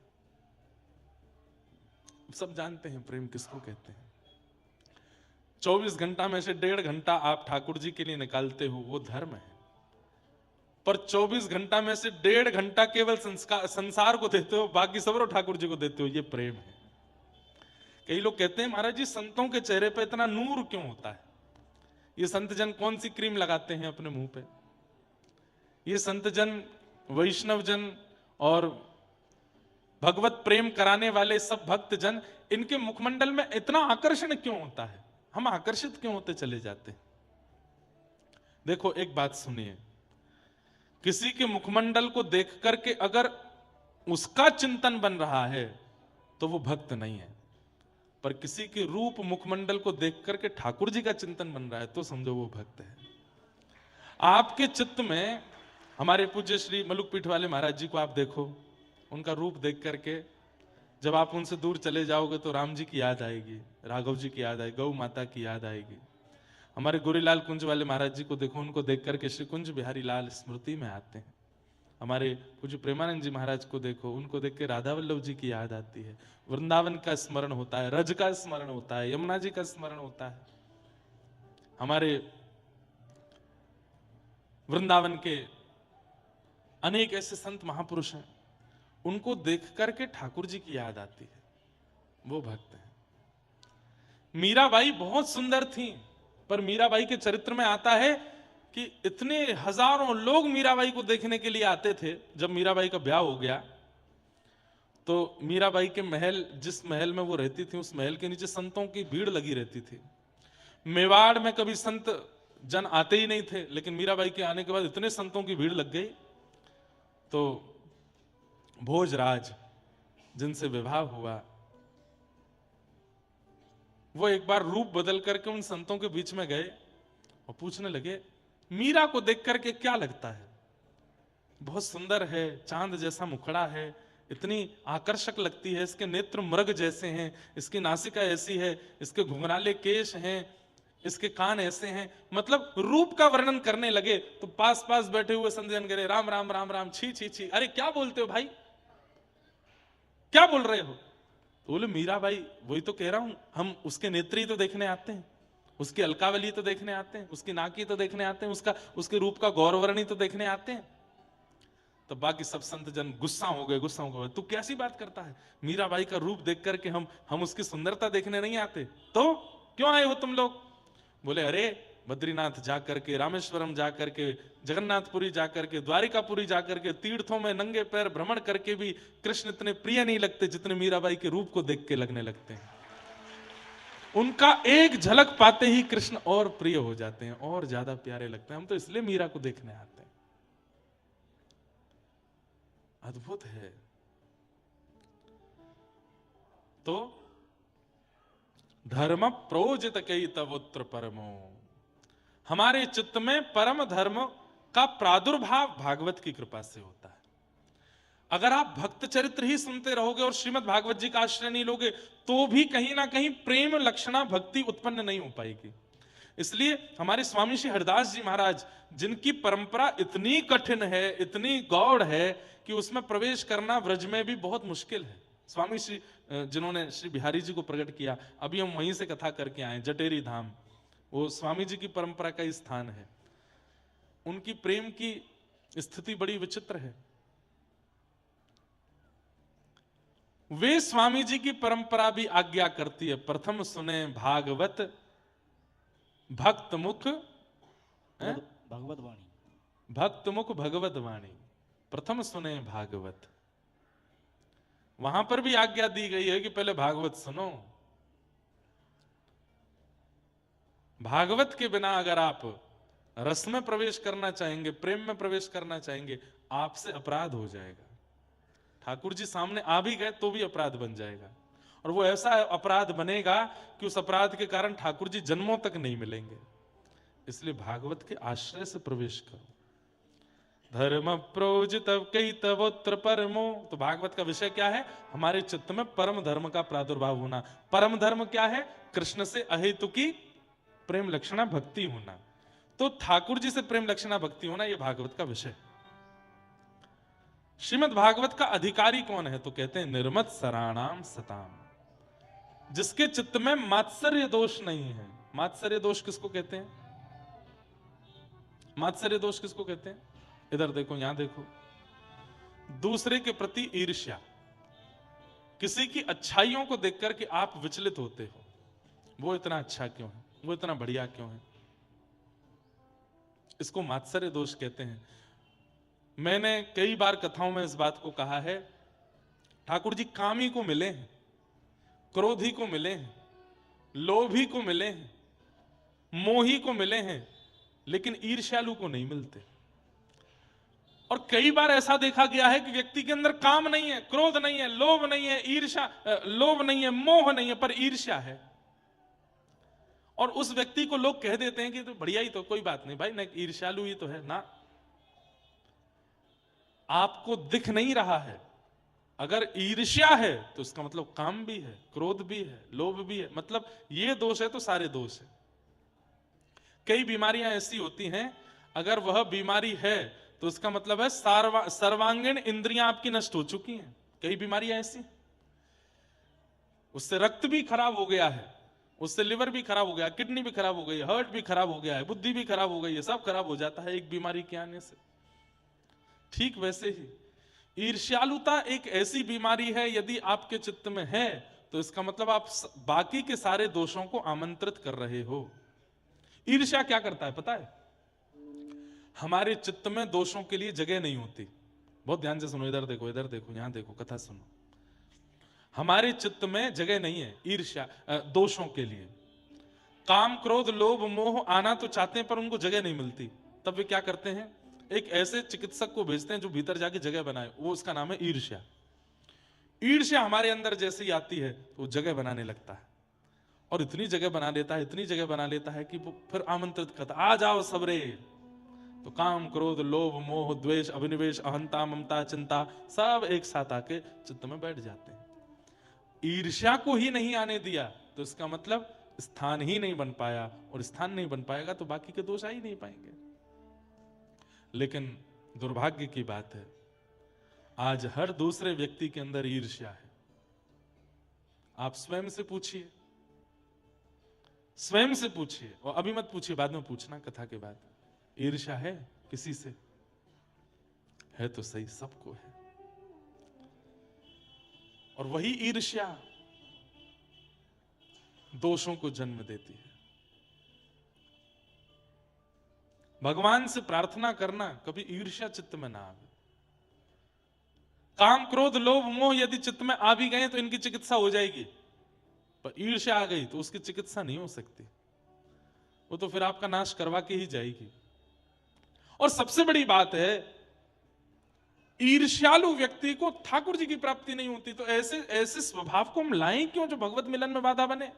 सब जानते हैं प्रेम किसको कहते हैं। 24 घंटा में से 1.5 घंटा आप ठाकुर जी के लिए निकालते हो, वो धर्म है। पर 24 घंटा में से 1.5 घंटा केवल संसार को देते हो, बाकी सब ठाकुर जी को देते हो, ये प्रेम है। कई लोग कहते हैं महाराज जी संतों के चेहरे पे इतना नूर क्यों होता है? ये संत जन कौन सी क्रीम लगाते हैं अपने मुंह पे? ये संत जन, वैष्णव जन और भगवत प्रेम कराने वाले सब भक्त जन, इनके मुखमंडल में इतना आकर्षण क्यों होता है? हम आकर्षित क्यों होते चले जाते हैं? देखो एक बात सुनिए, किसी के मुखमंडल को देख करके अगर उसका चिंतन बन रहा है तो वो भक्त नहीं है, पर किसी के रूप मुखमंडल को देख करके ठाकुर जी का चिंतन बन रहा है तो समझो वो भक्त है। आपके चित्त में हमारे पूज्य श्री मलुक पीठ वाले महाराज जी को आप देखो, उनका रूप देख करके जब आप उनसे दूर चले जाओगे तो राम जी की याद आएगी, राघव जी की याद आएगी, गौ माता की याद आएगी। हमारे गोरीलाल कुंज वाले महाराज जी को देखो, उनको देख करके श्री कुंज बिहारी लाल स्मृति में आते हैं। हमारे पूज्य प्रेमानंद जी महाराज को देखो, उनको देख के राधा वल्लभ जी की याद आती है, वृंदावन का स्मरण होता है, रज का स्मरण होता है, यमुना जी का स्मरण होता है। हमारे वृंदावन के अनेक ऐसे संत महापुरुष हैं, उनको देख करके ठाकुर जी की याद आती है, वो भक्त है। मीराबाई बहुत सुंदर थी, पर मीराबाई के चरित्र में आता है कि इतने हजारों लोग मीराबाई को देखने के लिए आते थे। जब मीराबाई का ब्याह हो गया तो मीराबाई के महल, जिस महल में वो रहती थी, उस महल के नीचे संतों की भीड़ लगी रहती थी। मेवाड़ में कभी संत जन आते ही नहीं थे, लेकिन मीराबाई के आने के बाद इतने संतों की भीड़ लग गई, तो भोजराज जिनसे विवाह हुआ, वो एक बार रूप बदल करके उन संतों के बीच में गए और पूछने लगे, मीरा को देख करके क्या लगता है? बहुत सुंदर है, चांद जैसा मुखड़ा है, इतनी आकर्षक लगती है, इसके नेत्र मृग जैसे हैं, इसकी नासिका ऐसी है, इसके घुंघराले केश हैं, इसके कान ऐसे हैं। मतलब रूप का वर्णन करने लगे तो पास पास बैठे हुए संत जन कह रहे, राम राम राम राम, छी छी छी, अरे क्या बोलते हो भाई, क्या बोल रहे हो? तो बोले मीराबाई, वही तो कह रहा हूं, हम उसके नेत्र ही तो देखने आते हैं, उसकी अलकावली तो देखने आते हैं, उसकी नाकी तो देखने आते हैं, उसके रूप का गौरवर्ण ही तो देखने आते हैं। तो बाकी सब संत जन गुस्सा हो गए, तू कैसी बात करता है? मीराबाई का रूप देख करके हम उसकी सुंदरता देखने नहीं आते, तो क्यों आए हो तुम लोग? बोले अरे बद्रीनाथ जाकर के, रामेश्वरम जाकर के, जगन्नाथपुरी जाकर के, द्वारिकापुरी जाकर के, तीर्थों में नंगे पैर भ्रमण करके भी कृष्ण इतने प्रिय नहीं लगते जितने मीराबाई के रूप को देख के लगने लगते हैं। उनका एक झलक पाते ही कृष्ण और प्रिय हो जाते हैं, और ज्यादा प्यारे लगते हैं। हम तो इसलिए मीरा को देखने आते हैं। अद्भुत है। तो धर्म प्रोजित कई तवोत्र परमो, हमारे चित्त में परम धर्म का प्रादुर्भाव भागवत की कृपा से होता है। अगर आप भक्त चरित्र ही सुनते रहोगे और श्रीमद् भागवत जी का आश्रय नहीं लोगे तो भी कहीं ना कहीं प्रेम लक्षणा भक्ति उत्पन्न नहीं हो पाएगी। इसलिए हमारे स्वामी श्री हरिदास जी महाराज, जिनकी परंपरा इतनी कठिन है, इतनी गौड़ है कि उसमें प्रवेश करना व्रज में भी बहुत मुश्किल है। स्वामी श्री जिन्होंने श्री बिहारी जी को प्रकट किया, अभी हम वहीं से कथा करके आए, जटेरी धाम, वो स्वामी जी की परंपरा का ही स्थान है। उनकी प्रेम की स्थिति बड़ी विचित्र है। वे स्वामी जी की परंपरा भी आज्ञा करती है, प्रथम सुने भागवत भक्त मुख, भगवत वाणी, भक्त मुख भगवत वाणी, प्रथम सुने भागवत। वहां पर भी आज्ञा दी गई है कि पहले भागवत सुनो। भागवत के बिना अगर आप रस में प्रवेश करना चाहेंगे, प्रेम में प्रवेश करना चाहेंगे, आपसे अपराध हो जाएगा। ठाकुर जी सामने आ भी गए तो भी अपराध बन जाएगा, और वो ऐसा अपराध बनेगा कि उस अपराध के कारण ठाकुर जी जन्मों तक नहीं मिलेंगे। इसलिए भागवत के आश्रय से प्रवेश करो। धर्म प्रोजित कई तवोत्र परमो, तो भागवत का विषय क्या है? हमारे चित्त में परम धर्म का प्रादुर्भाव होना। परम धर्म क्या है? कृष्ण से अहेतु की प्रेम लक्षणा भक्ति होना। तो ठाकुर जी से प्रेम लक्षणा भक्ति होना, यह भागवत का विषय। श्रीमद् भागवत का अधिकारी कौन है? तो कहते हैं निर्मत सराणाम सताम, जिसके चित्त में मात्सर्य दोष नहीं है। मात्सर्य दोष किसको कहते हैं? मात्सर्य दोष किसको कहते हैं? इधर देखो, यहां देखो। दूसरे के प्रति ईर्ष्या, किसी की अच्छाइयों को देखकर के आप विचलित होते हो, वो इतना अच्छा क्यों है, वो इतना बढ़िया क्यों है, इसको मात्सर्य दोष कहते हैं। मैंने कई बार कथाओं में इस बात को कहा है, ठाकुर जी कामी को मिले हैं, क्रोधी को मिले हैं, लोभी को मिले हैं, मोही को मिले हैं, लेकिन ईर्ष्यालु को नहीं मिलते। और कई बार ऐसा देखा गया है कि व्यक्ति के अंदर काम नहीं है, क्रोध नहीं है, लोभ नहीं है, लोभ नहीं है, मोह नहीं है, पर ईर्ष्या है। और उस व्यक्ति को लोग कह देते हैं कि तो बढ़िया ही, तो कोई बात नहीं भाई, न ईर्ष्यालु ही तो है ना। आपको दिख नहीं रहा है। अगर ईर्ष्या है तो इसका मतलब काम भी है, क्रोध भी है, लोभ भी है, मतलब ये दोष है तो सारे दोष है। कई बीमारियां ऐसी होती हैं, अगर वह बीमारी है तो इसका मतलब है सर्वांगीण इंद्रियां आपकी नष्ट हो चुकी हैं। कई बीमारियां ऐसी, उससे रक्त भी खराब हो गया है, उससे लिवर भी खराब हो गया, किडनी भी खराब हो गई, हार्ट भी खराब हो गया है, बुद्धि भी खराब हो गई है, सब खराब हो जाता है एक बीमारी के आने से। ठीक वैसे ही ईर्ष्यालुता एक ऐसी बीमारी है, यदि आपके चित्त में है तो इसका मतलब आप बाकी के सारे दोषों को आमंत्रित कर रहे हो। ईर्ष्या क्या करता है पता है? हमारे चित्त में दोषों के लिए जगह नहीं होती। बहुत ध्यान से सुनो, इधर देखो, इधर देखो, यहां देखो, कथा सुनो। हमारे चित्त में जगह नहीं है ईर्ष्या दोषों के लिए। काम क्रोध लोभ मोह आना तो चाहते हैं, पर उनको जगह नहीं मिलती। तब वे क्या करते हैं? एक ऐसे चिकित्सक को भेजते हैं जो भीतर जाके जगह बनाए, वो उसका नाम है ईर्ष्या। ईर्ष्या हमारे अंदर जैसे ही आती है तो वो जगह बनाने लगता है, और इतनी जगह बना लेता है, इतनी जगह बना लेता है कि वो फिर आमंत्रित करता, आ जाओ सबरे। तो काम क्रोध लोभ मोह द्वेष अभिनिवेश अहंता ममता चिंता सब एक साथ आके चित्त में बैठ जाते हैं। ईर्ष्या को ही नहीं आने दिया तो इसका मतलब स्थान ही नहीं बन पाया, और स्थान नहीं बन पाएगा तो बाकी के दोष आ ही नहीं पाएंगे। लेकिन दुर्भाग्य की बात है, आज हर दूसरे व्यक्ति के अंदर ईर्ष्या है। आप स्वयं से पूछिए, स्वयं से पूछिए, और अभी मत पूछिए, बाद में पूछना कथा के बाद। ईर्ष्या है किसी से? है तो सही, सबको है। और वही ईर्ष्या दोषों को जन्म देती है। भगवान से प्रार्थना करना कभी ईर्ष्या चित्त में ना आवे। काम क्रोध लोभ मोह यदि चित्त में आ भी गए तो इनकी चिकित्सा हो जाएगी, पर ईर्ष्या आ गई तो उसकी चिकित्सा नहीं हो सकती, वो तो फिर आपका नाश करवा के ही जाएगी। और सबसे बड़ी बात है, ईर्ष्यालु व्यक्ति को ठाकुर जी की प्राप्ति नहीं होती। तो ऐसे ऐसे स्वभाव को हम लाएं क्यों जो भगवत मिलन में बाधा बने?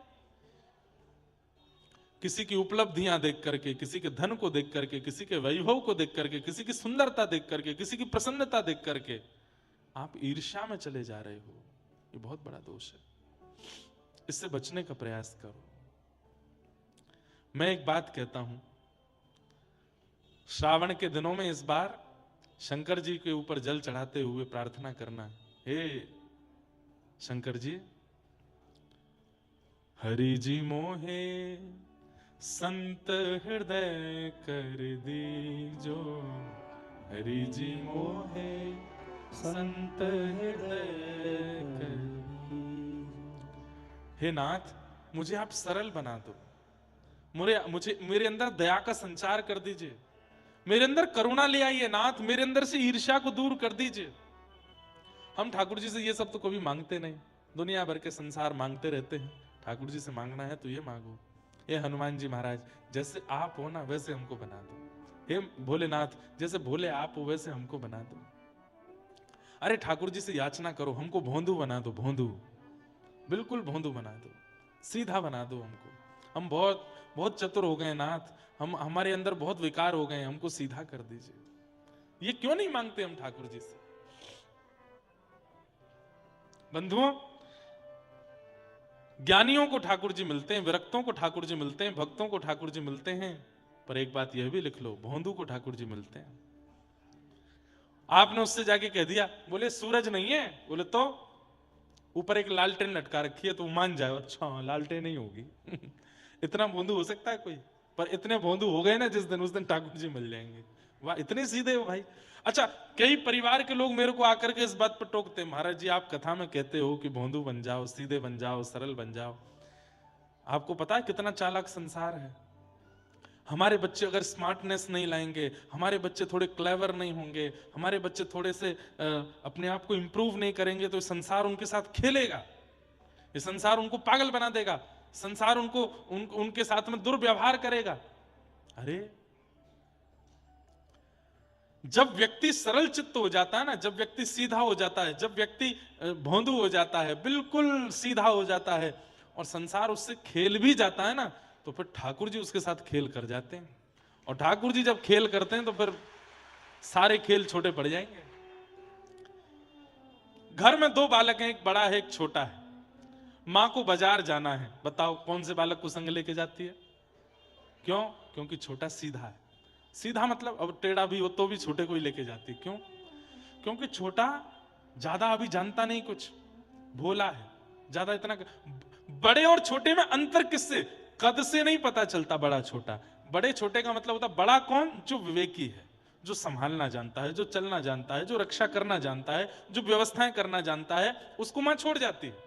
किसी की उपलब्धियां देख करके, किसी के धन को देख करके, किसी के वैभव को देख करके, किसी की सुंदरता देख करके, किसी की प्रसन्नता देख करके आप ईर्ष्या में चले जा रहे हो, ये बहुत बड़ा दोष है। इससे बचने का प्रयास करो। मैं एक बात कहता हूं, श्रावण के दिनों में इस बार शंकर जी के ऊपर जल चढ़ाते हुए प्रार्थना करना, हे शंकर जी, हरि जी मोहे संत हृदय कर दीजो, हरि जी मोहे संत हृदय कर। हे नाथ, मुझे आप सरल बना दो, मेरे अंदर दया का संचार कर दीजिए, मेरे अंदर करुणा ले आइए नाथ, मेरे अंदर से ईर्ष्या को दूर कर दीजिए। हम ठाकुर जी से ये सब तो कभी मांगते नहीं, दुनिया भर के संसार मांगते रहते हैं, ठाकुर जी से मांगना है तो ये मांगो, हे हनुमान जी महाराज, जैसे आप हो ना वैसे हमको बना दो, हे भोलेनाथ, जैसे भोले आप हो वैसे हमको बना दो। अरे ठाकुर जी से याचना करो, हमको भोंदू बना दो, भोंदू, बिल्कुल भोंदू बना दो, सीधा बना दो हमको। हम बहुत बहुत चतुर हो गए नाथ, हमारे अंदर बहुत विकार हो गए, हमको सीधा कर दीजिए। ये क्यों नहीं मांगते हम ठाकुर जी से? बंधुओं, ज्ञानियों को ठाकुर जी मिलते हैं, विरक्तों को ठाकुर जी मिलते हैं, भक्तों को ठाकुर जी मिलते हैं, पर एक बात यह भी लिख लो, भोंदू को ठाकुर जी मिलते हैं। आपने उससे जाके कह दिया, बोले सूरज नहीं है, बोले तो ऊपर एक लालटेन लटका रखी है, तो मान जाए, अच्छा लालटेन नहीं होगी। इतना भोंदू हो सकता है कोई? पर इतने भोंदू हो गए ना जिस दिन, उस दिन ठाकुर जी मिल जाएंगे। वाह, इतने सीधे हो भाई। अच्छा, कई परिवार के लोग मेरे को आकर के इस बात पर टोकते हैं, महाराज जी आप कथा में कहते हो कि भोंदू बन जाओ, सीधे बन जाओ, सरल बन जाओ। आपको पता है कितना चालाक संसार है? हमारे बच्चे अगर स्मार्टनेस नहीं लाएंगे, हमारे बच्चे थोड़े क्लेवर नहीं होंगे, हमारे बच्चे थोड़े से अपने आप को इंप्रूव नहीं करेंगे, तो संसार उनके साथ खेलेगा, ये संसार उनको पागल बना देगा, संसार उनके साथ में दुर्व्यवहार करेगा। अरे जब व्यक्ति सरल चित्त हो जाता है ना, जब व्यक्ति सीधा हो जाता है, जब व्यक्ति भोंदू हो जाता है, बिल्कुल सीधा हो जाता है, और संसार उससे खेल भी जाता है ना, तो फिर ठाकुर जी उसके साथ खेल कर जाते हैं। और ठाकुर जी जब खेल करते हैं तो फिर सारे खेल छोटे पड़ जाएंगे। घर में दो बालक हैं, एक बड़ा है एक छोटा है। मां को बाजार जाना है, बताओ कौन से बालक को संग लेके जाती है? क्यों? क्योंकि छोटा सीधा है। सीधा मतलब अब टेढ़ा भी हो तो भी छोटे को ही लेके जाती है। क्यों? क्योंकि छोटा ज्यादा अभी जानता नहीं कुछ, भोला है, ज्यादा इतना। बड़े और छोटे में अंतर किससे? कद से नहीं पता चलता बड़ा छोटा। बड़े छोटे का मतलब होता बड़ा कौन? जो विवेकी है, जो संभालना जानता है, जो चलना जानता है, जो रक्षा करना जानता है, जो व्यवस्थाएं करना जानता है, उसको मां छोड़ जाती है।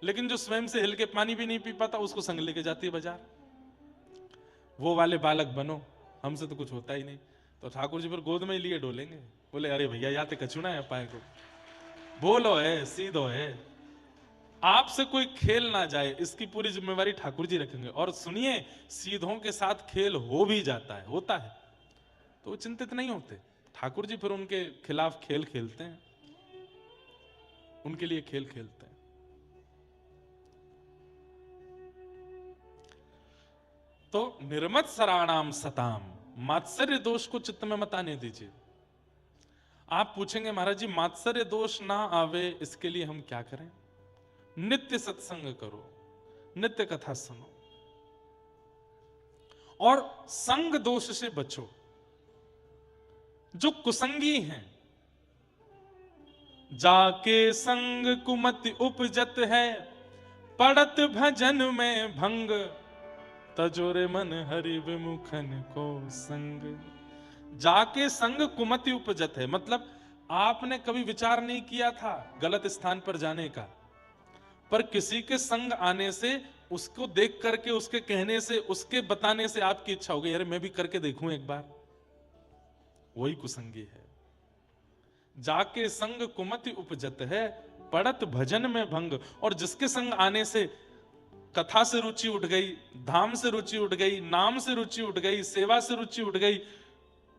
लेकिन जो स्वयं से हिल के पानी भी नहीं पी पाता, उसको संग लेके जाती है बाजार। वो वाले बालक बनो, हमसे तो कुछ होता ही नहीं। तो ठाकुर जी फिर गोद में ही लिए डोलेंगे, बोले अरे भैया याते कछुना है पाए को, बोलो है सीधो है, आपसे कोई खेल ना जाए, इसकी पूरी जिम्मेवारी ठाकुर जी रखेंगे। और सुनिए, सीधों के साथ खेल हो भी जाता है, होता है, तो वो चिंतित नहीं होते। ठाकुर जी फिर उनके खिलाफ खेल खेलते हैं, उनके लिए खेल खेलते हैं। तो निर्मत सराणाम सताम, मात्सर्य दोष को चित्त में मत आने दीजिए। आप पूछेंगे महाराज जी मात्सर्य दोष ना आवे इसके लिए हम क्या करें? नित्य सत्संग करो, नित्य कथा सुनो, और संग दोष से बचो। जो कुसंगी हैं, जाके संग कुमति उपजत है, पड़त भजन में भंग, तजोरे मन हरि विमुखन को संग। जाके संग कुमति उपजत है, मतलब आपने कभी विचार नहीं किया था गलत स्थान पर जाने का, पर किसी के संग आने से, उसको देख करके, उसके कहने से, उसके बताने से आपकी इच्छा हो गई, अरे मैं भी करके देखूं एक बार, वही कुसंगी है। जाके संग कुमति उपजत है, पड़त भजन में भंग। और जिसके संग आने से कथा से रुचि उठ गई, धाम से रुचि उठ गई, नाम से रुचि उठ गई, सेवा से रुचि उठ गई।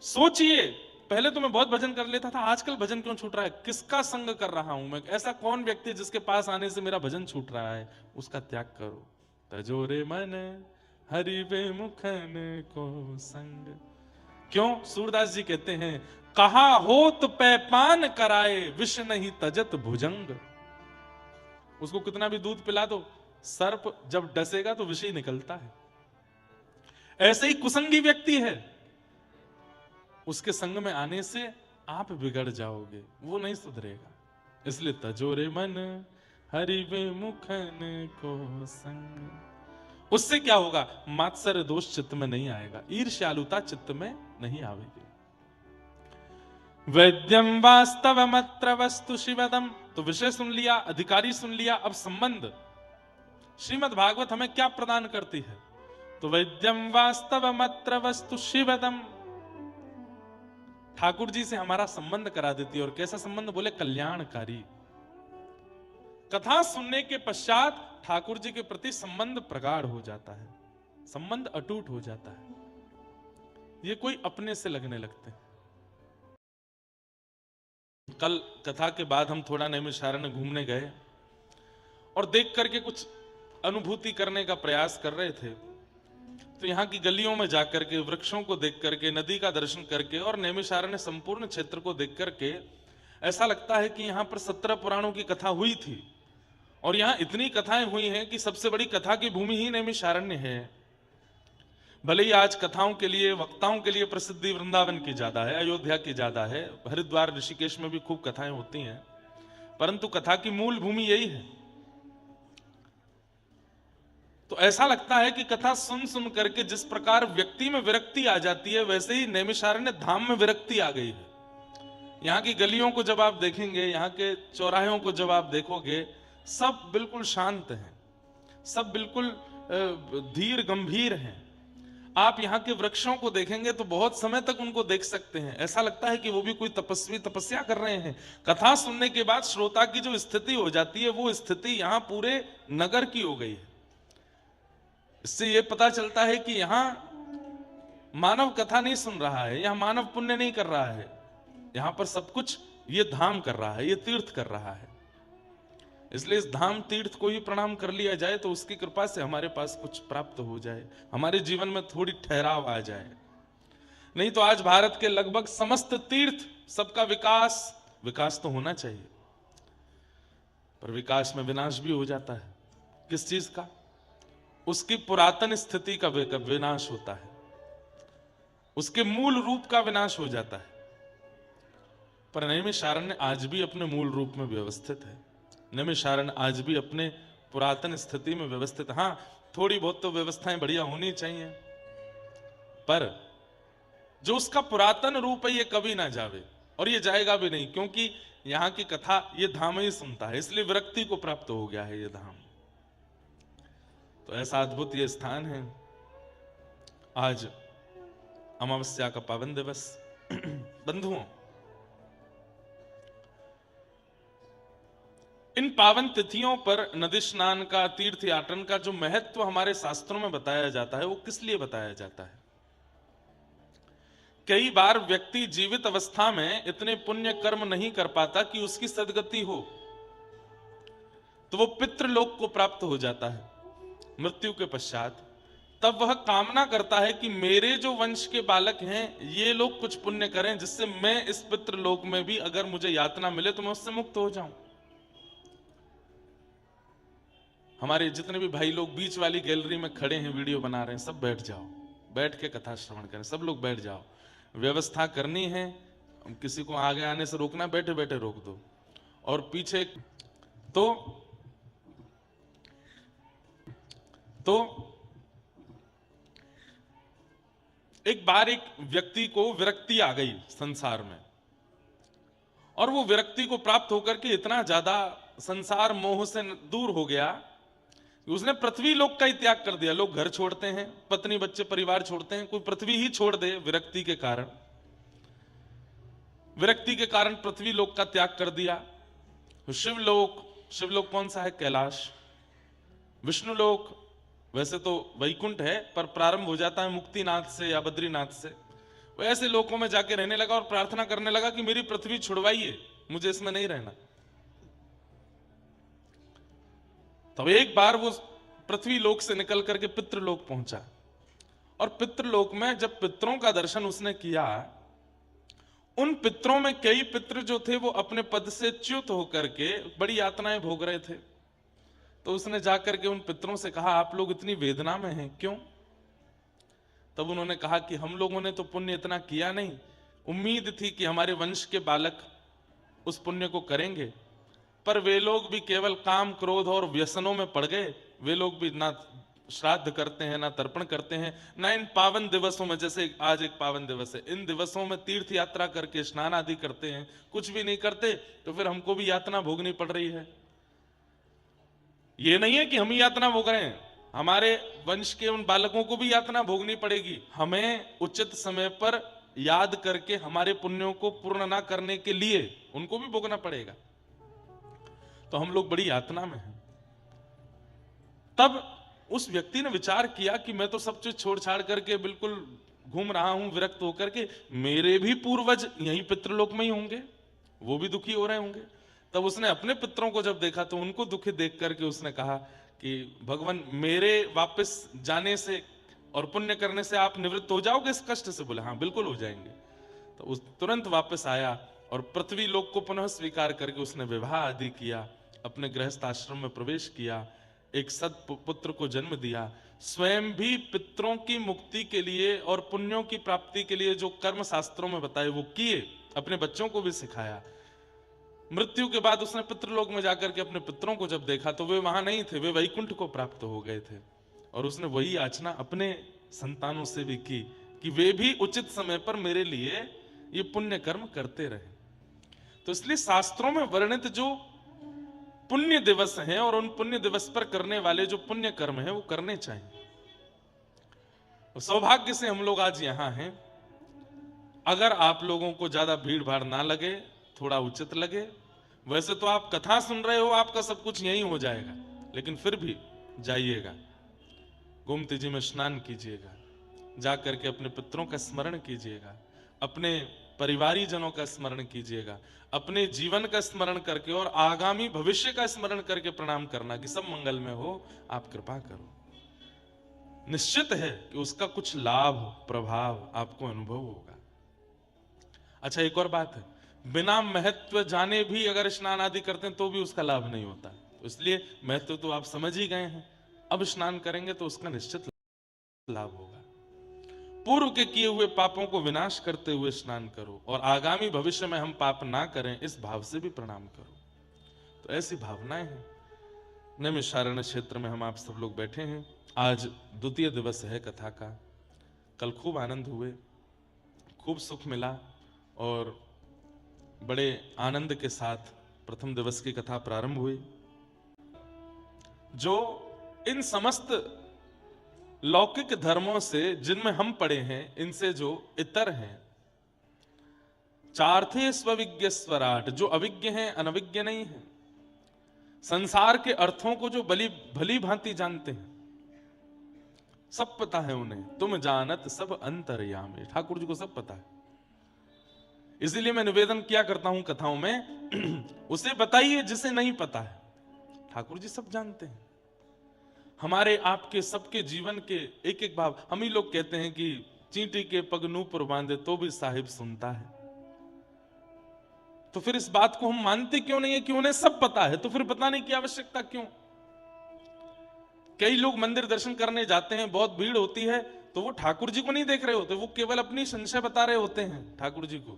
सोचिए, पहले तो मैं बहुत भजन कर लेता था, आजकल भजन क्यों छूट रहा है? किसका संग कर रहा हूं मैं? ऐसा कौन व्यक्ति जिसके पास आने से मेरा भजन छूट रहा है? उसका त्याग करो। तजोरे मन हरि विमुखन को संग। क्यों? सूरदास जी कहते हैं, कहा होत पैपान कराए, विष नहीं तजत भुजंग। उसको कितना भी दूध पिला दो, सर्प जब डसेगा तो विष ही निकलता है। ऐसे ही कुसंगी व्यक्ति है, उसके संग में आने से आप बिगड़ जाओगे, वो नहीं सुधरेगा। इसलिए तजोरे मन हरि विमुखन को संग, उससे क्या होगा? मात्सर्य दोष चित्त में नहीं आएगा, ईर्ष्यालुता चित्त में नहीं आवेगी। वैद्यम वास्तवमत्र वस्तु शिवदम, तो विषय सुन लिया, अधिकारी सुन लिया, अब संबंध। श्रीमद् भागवत हमें क्या प्रदान करती है? तो वैद्यम वास्तवमत्र वस्तु शिवदम, ठाकुर जी से हमारा संबंध करा देती है। और कैसा संबंध? बोले कल्याणकारी। कथा सुनने के पश्चात ठाकुर जी के प्रति संबंध प्रगाढ़ हो जाता है, संबंध अटूट हो जाता है, ये कोई अपने से लगने लगते हैं। कल कथा के बाद हम थोड़ा नैमिषारण्य घूमने गए और देख करके कुछ अनुभूति करने का प्रयास कर रहे थे। तो यहाँ की गलियों में जाकर के, वृक्षों को देख करके, नदी का दर्शन करके और नैमिषारण्य संपूर्ण क्षेत्र को देख करके ऐसा लगता है कि यहाँ पर 17 पुराणों की कथा हुई थी और यहाँ इतनी कथाएं हुई हैं कि सबसे बड़ी कथा की भूमि ही नैमिषारण्य है। भले ही आज कथाओं के लिए, वक्ताओं के लिए प्रसिद्धि वृंदावन की ज्यादा है, अयोध्या की ज्यादा है, हरिद्वार ऋषिकेश में भी खूब कथाएं होती हैं, परंतु कथा की मूल भूमि यही है। तो ऐसा लगता है कि कथा सुन सुन करके जिस प्रकार व्यक्ति में विरक्ति आ जाती है, वैसे ही नैमिषारण्य धाम में विरक्ति आ गई है। यहाँ की गलियों को जब आप देखेंगे, यहाँ के चौराहों को जब आप देखोगे, सब बिल्कुल शांत हैं, सब बिल्कुल धीर गंभीर हैं। आप यहाँ के वृक्षों को देखेंगे तो बहुत समय तक उनको देख सकते हैं, ऐसा लगता है कि वो भी कोई तपस्वी तपस्या कर रहे हैं। कथा सुनने के बाद श्रोता की जो स्थिति हो जाती है, वो स्थिति यहाँ पूरे नगर की हो गई है। इससे ये पता चलता है कि यहाँ मानव कथा नहीं सुन रहा है, यहाँ मानव पुण्य नहीं कर रहा है, यहाँ पर सब कुछ ये धाम कर रहा है, ये तीर्थ कर रहा है। इसलिए इस धाम तीर्थ को ही प्रणाम कर लिया जाए तो उसकी कृपा से हमारे पास कुछ प्राप्त हो जाए, हमारे जीवन में थोड़ी ठहराव आ जाए। नहीं तो आज भारत के लगभग समस्त तीर्थ, सबका विकास तो होना चाहिए, पर विकास में विनाश भी हो जाता है। किस चीज का? उसकी पुरातन स्थिति का विनाश होता है, उसके मूल रूप का विनाश हो जाता है। पर नैमिषारण्य आज भी अपने मूल रूप में व्यवस्थित है, नैमिषारण्य आज भी अपने पुरातन स्थिति में व्यवस्थित। हाँ, थोड़ी बहुत तो व्यवस्थाएं बढ़िया होनी चाहिए, पर जो उसका पुरातन रूप है ये कभी ना जावे, और ये जाएगा भी नहीं, क्योंकि यहाँ की कथा ये धाम ही सुनता है, इसलिए विरक्ति को प्राप्त हो गया है ये धाम। तो ऐसा अद्भुत ये स्थान है। आज अमावस्या का पावन दिवस। बंधुओं, इन पावन तिथियों पर नदी स्नान का, तीर्थ यात्रा का जो महत्व हमारे शास्त्रों में बताया जाता है, वो किस लिए बताया जाता है? कई बार व्यक्ति जीवित अवस्था में इतने पुण्य कर्म नहीं कर पाता कि उसकी सद्गति हो, तो वो पितृलोक को प्राप्त हो जाता है मृत्यु के पश्चात। तब वह कामना करता है कि मेरे जो वंश के बालक हैं ये लोग कुछ पुण्य करें, जिससे मैं इस पितृलोक में भी अगर मुझे यातना मिले तो मैं उससे मुक्त हो जाऊं। हमारे जितने भी भाई लोग बीच वाली गैलरी में खड़े हैं, वीडियो बना रहे हैं, सब बैठ जाओ, बैठ के कथा श्रवण करें, सब लोग बैठ जाओ। व्यवस्था करनी है, किसी को आगे आने से रोकना, बैठे बैठे रोक दो। और पीछे तो एक बार एक व्यक्ति को विरक्ति आ गई संसार में, और वो विरक्ति को प्राप्त होकर के इतना ज्यादा संसार मोह से दूर हो गया कि उसने पृथ्वी लोक का ही त्याग कर दिया। लोग घर छोड़ते हैं, पत्नी बच्चे परिवार छोड़ते हैं, कोई पृथ्वी ही छोड़ दे विरक्ति के कारण। विरक्ति के कारण पृथ्वी लोक का त्याग कर दिया। तो शिवलोक कौन सा है? कैलाश। विष्णु लोक वैसे तो वैकुंठ है, पर प्रारंभ हो जाता है मुक्तिनाथ से या बद्रीनाथ से। वो ऐसे लोकों में जाके रहने लगा और प्रार्थना करने लगा कि मेरी पृथ्वी छुड़वाइए, मुझे इसमें नहीं रहना। तब एक बार वो पृथ्वी लोक से निकल करके पितृलोक पहुंचा, और पितृलोक में जब पितरों का दर्शन उसने किया, उन पितरों में कई पितृ जो थे वो अपने पद से च्युत होकर के बड़ी यातनाएं भोग रहे थे। तो उसने जाकर के उन पितरों से कहा, आप लोग इतनी वेदना में हैं क्यों? तब उन्होंने कहा कि हम लोगों ने तो पुण्य इतना किया नहीं, उम्मीद थी कि हमारे वंश के बालक उस पुण्य को करेंगे, पर वे लोग भी केवल काम क्रोध और व्यसनों में पड़ गए। वे लोग भी ना श्राद्ध करते हैं, ना तर्पण करते हैं, ना इन पावन दिवसों में, जैसे आज एक पावन दिवस है, इन दिवसों में तीर्थ यात्रा करके स्नान आदि करते हैं, कुछ भी नहीं करते। तो फिर हमको भी यातना भोगनी पड़ रही है। ये नहीं है कि हम ही यातना भोग रहे हैं, हमारे वंश के उन बालकों को भी यातना भोगनी पड़ेगी। हमें उचित समय पर याद करके हमारे पुण्यों को पूर्ण ना करने के लिए उनको भी भोगना पड़ेगा। तो हम लोग बड़ी यातना में हैं। तब उस व्यक्ति ने विचार किया कि मैं तो सब चीज छोड़ छाड़ करके बिल्कुल घूम रहा हूं विरक्त होकर के, मेरे भी पूर्वज यहीं पितृलोक में ही होंगे, वो भी दुखी हो रहे होंगे। तब उसने अपने पितरों को जब देखा तो उनको दुखी देख करके उसने कहा कि भगवान, मेरे वापस जाने से और पुण्य करने से आप निवृत्त हो जाओगे इस कष्ट से? बोले हाँ बिल्कुल हो जाएंगे। तो उस तुरंत वापस आया और पृथ्वी लोक को पुनः स्वीकार करके उसने विवाह आदि किया, अपने गृहस्थ आश्रम में प्रवेश किया, एक सत पुत्र को जन्म दिया। स्वयं भी पितरों की मुक्ति के लिए और पुण्यों की प्राप्ति के लिए जो कर्म शास्त्रों में बताए वो किए, अपने बच्चों को भी सिखाया। मृत्यु के बाद उसने पितृलोक में जाकर के अपने पितरों को जब देखा तो वे वहां नहीं थे, वे वैकुंठ को प्राप्त हो गए थे। और उसने वही याचना अपने संतानों से भी की कि वे भी उचित समय पर मेरे लिए ये पुण्य कर्म करते रहे। तो इसलिए शास्त्रों में वर्णित जो पुण्य दिवस हैं और उन पुण्य दिवस पर करने वाले जो पुण्य कर्म हैं वो करने चाहिए। तो सौभाग्य से हम लोग आज यहां हैं। अगर आप लोगों को ज्यादा भीड़ भाड़ ना लगे, थोड़ा उचित लगे, वैसे तो आप कथा सुन रहे हो, आपका सब कुछ यही हो जाएगा, लेकिन फिर भी जाइएगा, गोमती जी में स्नान कीजिएगा, जाकर के अपने पितरों का स्मरण कीजिएगा, अपने परिवारी जनों का स्मरण कीजिएगा, अपने जीवन का स्मरण करके और आगामी भविष्य का स्मरण करके प्रणाम करना कि सब मंगल में हो, आप कृपा करो। निश्चित है कि उसका कुछ लाभ प्रभाव आपको अनुभव होगा। अच्छा, एक और बात है, बिना महत्व जाने भी अगर स्नान आदि करते हैं तो भी उसका लाभ नहीं होता। तो इसलिए महत्व तो आप समझ ही गए हैं, अब स्नान करेंगे तो उसका निश्चित लाभ होगा। पूर्व के किए हुए पापों को विनाश करते हुए स्नान करो और आगामी भविष्य में हम पाप ना करें इस भाव से भी प्रणाम करो। तो ऐसी भावनाएं हैं। नैमिषारण्य क्षेत्र में हम आप सब लोग बैठे हैं। आज द्वितीय दिवस है कथा का। कल खूब आनंद हुए, खूब सुख मिला और बड़े आनंद के साथ प्रथम दिवस की कथा प्रारंभ हुई। जो इन समस्त लौकिक धर्मों से जिनमें हम पड़े हैं, इनसे जो इतर हैं, चार्थे स्वविज्ञ स्वराट, जो अविज्ञ हैं, अनविज्ञ नहीं हैं, संसार के अर्थों को जो भली भांति जानते हैं, सब पता है उन्हें। तुम जानत सब अंतर्यामी, ठाकुर जी को सब पता है। इसीलिए मैं निवेदन किया करता हूं कथाओं में, उसे बताइए जिसे नहीं पता है। ठाकुर जी सब जानते हैं हमारे आपके सबके जीवन के एक एक भाव। हम ही लोग कहते हैं कि चींटी के पग नूपुर बांधे तो भी साहिब सुनता है। तो फिर इस बात को हम मानते क्यों नहीं है कि उन्हें सब पता है? तो फिर बताने की आवश्यकता क्यों? कई लोग मंदिर दर्शन करने जाते हैं, बहुत भीड़ होती है, तो वो ठाकुर जी को नहीं देख रहे होते, वो केवल अपनी संशय बता रहे होते हैं ठाकुर जी को।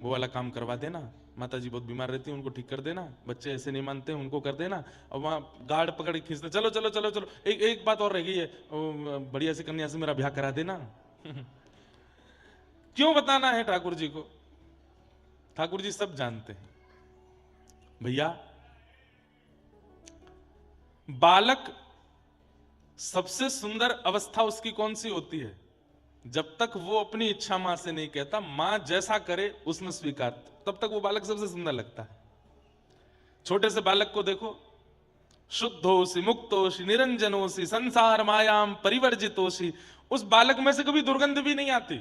वो वाला काम करवा देना, माता जी बहुत बीमार रहती है उनको ठीक कर देना, बच्चे ऐसे नहीं मानते उनको कर देना, और वहां गार्ड पकड़ के खींचते, चलो चलो चलो चलो, एक बात और रह गई है, बढ़िया सी कन्या से मेरा ब्याह करा देना। क्यों बताना है ठाकुर जी को? ठाकुर जी सब जानते हैं। भैया, बालक सबसे सुंदर अवस्था उसकी कौन सी होती है? जब तक वो अपनी इच्छा मां से नहीं कहता, मां जैसा करे उसमें स्वीकार, तब तक वो बालक सबसे सुंदर लगता है। छोटे से बालक को देखो, शुद्धोसी मुक्तोसी निरंजनोसी संसार मायाम परिवर्जितोसी, उस बालक में से कभी दुर्गंध भी नहीं आती।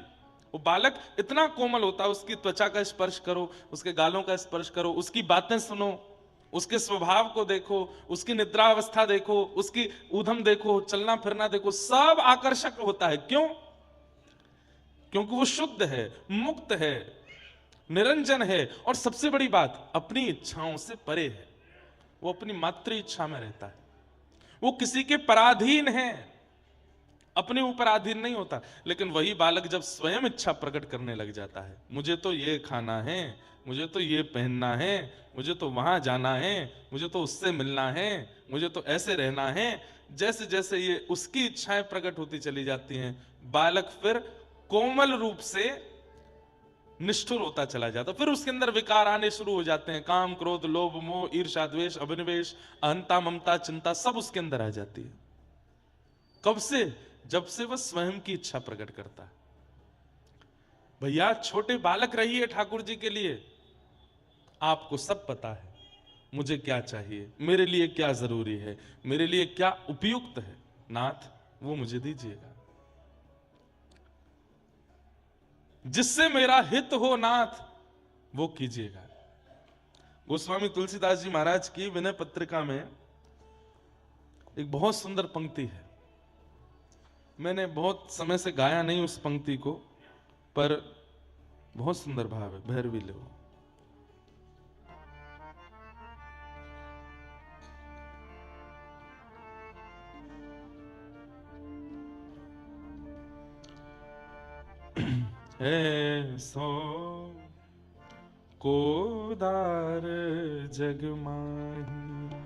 वो बालक इतना कोमल होता है, उसकी त्वचा का स्पर्श करो, उसके गालों का स्पर्श करो, उसकी बातें सुनो, उसके स्वभाव को देखो, उसकी निद्रा अवस्था देखो, उसकी ऊधम देखो, चलना फिरना देखो, सब आकर्षक होता है। क्यों? क्योंकि वो शुद्ध है, मुक्त है, निरंजन है, और सबसे बड़ी बात, अपनी इच्छाओं से परे है। वो अपनी मातृ इच्छा में रहता है, वो किसी के पराधीन है। अपने ऊपर अधीन नहीं होता। लेकिन वही बालक जब स्वयं इच्छा प्रकट करने लग जाता है, मुझे तो ये खाना है, मुझे तो ये पहनना है, मुझे तो वहां जाना है, मुझे तो उससे मिलना है, मुझे तो ऐसे रहना है, जैसे जैसे ये उसकी इच्छाएं प्रकट होती चली जाती हैं, बालक फिर कोमल रूप से निष्ठुर होता चला जाता। फिर उसके अंदर विकार आने शुरू हो जाते हैं, काम, क्रोध, लोभ, मोह, ईर्ष्या, द्वेष, अभिनिवेश, अहंता, ममता, चिंता, सब उसके अंदर आ जाती है। कब से? जब से वह स्वयं की इच्छा प्रकट करता है। भैया छोटे बालक रहिए ठाकुर जी के लिए, आपको सब पता है मुझे क्या चाहिए, मेरे लिए क्या जरूरी है, मेरे लिए क्या उपयुक्त है, नाथ वो मुझे दीजिएगा, जिससे मेरा हित हो नाथ वो कीजिएगा। गोस्वामी तुलसीदास जी महाराज की विनय पत्रिका में एक बहुत सुंदर पंक्ति है। मैंने बहुत समय से गाया नहीं उस पंक्ति को, पर बहुत सुंदर भाव है। भैरवी लो। ऐसो कोदार जग माही,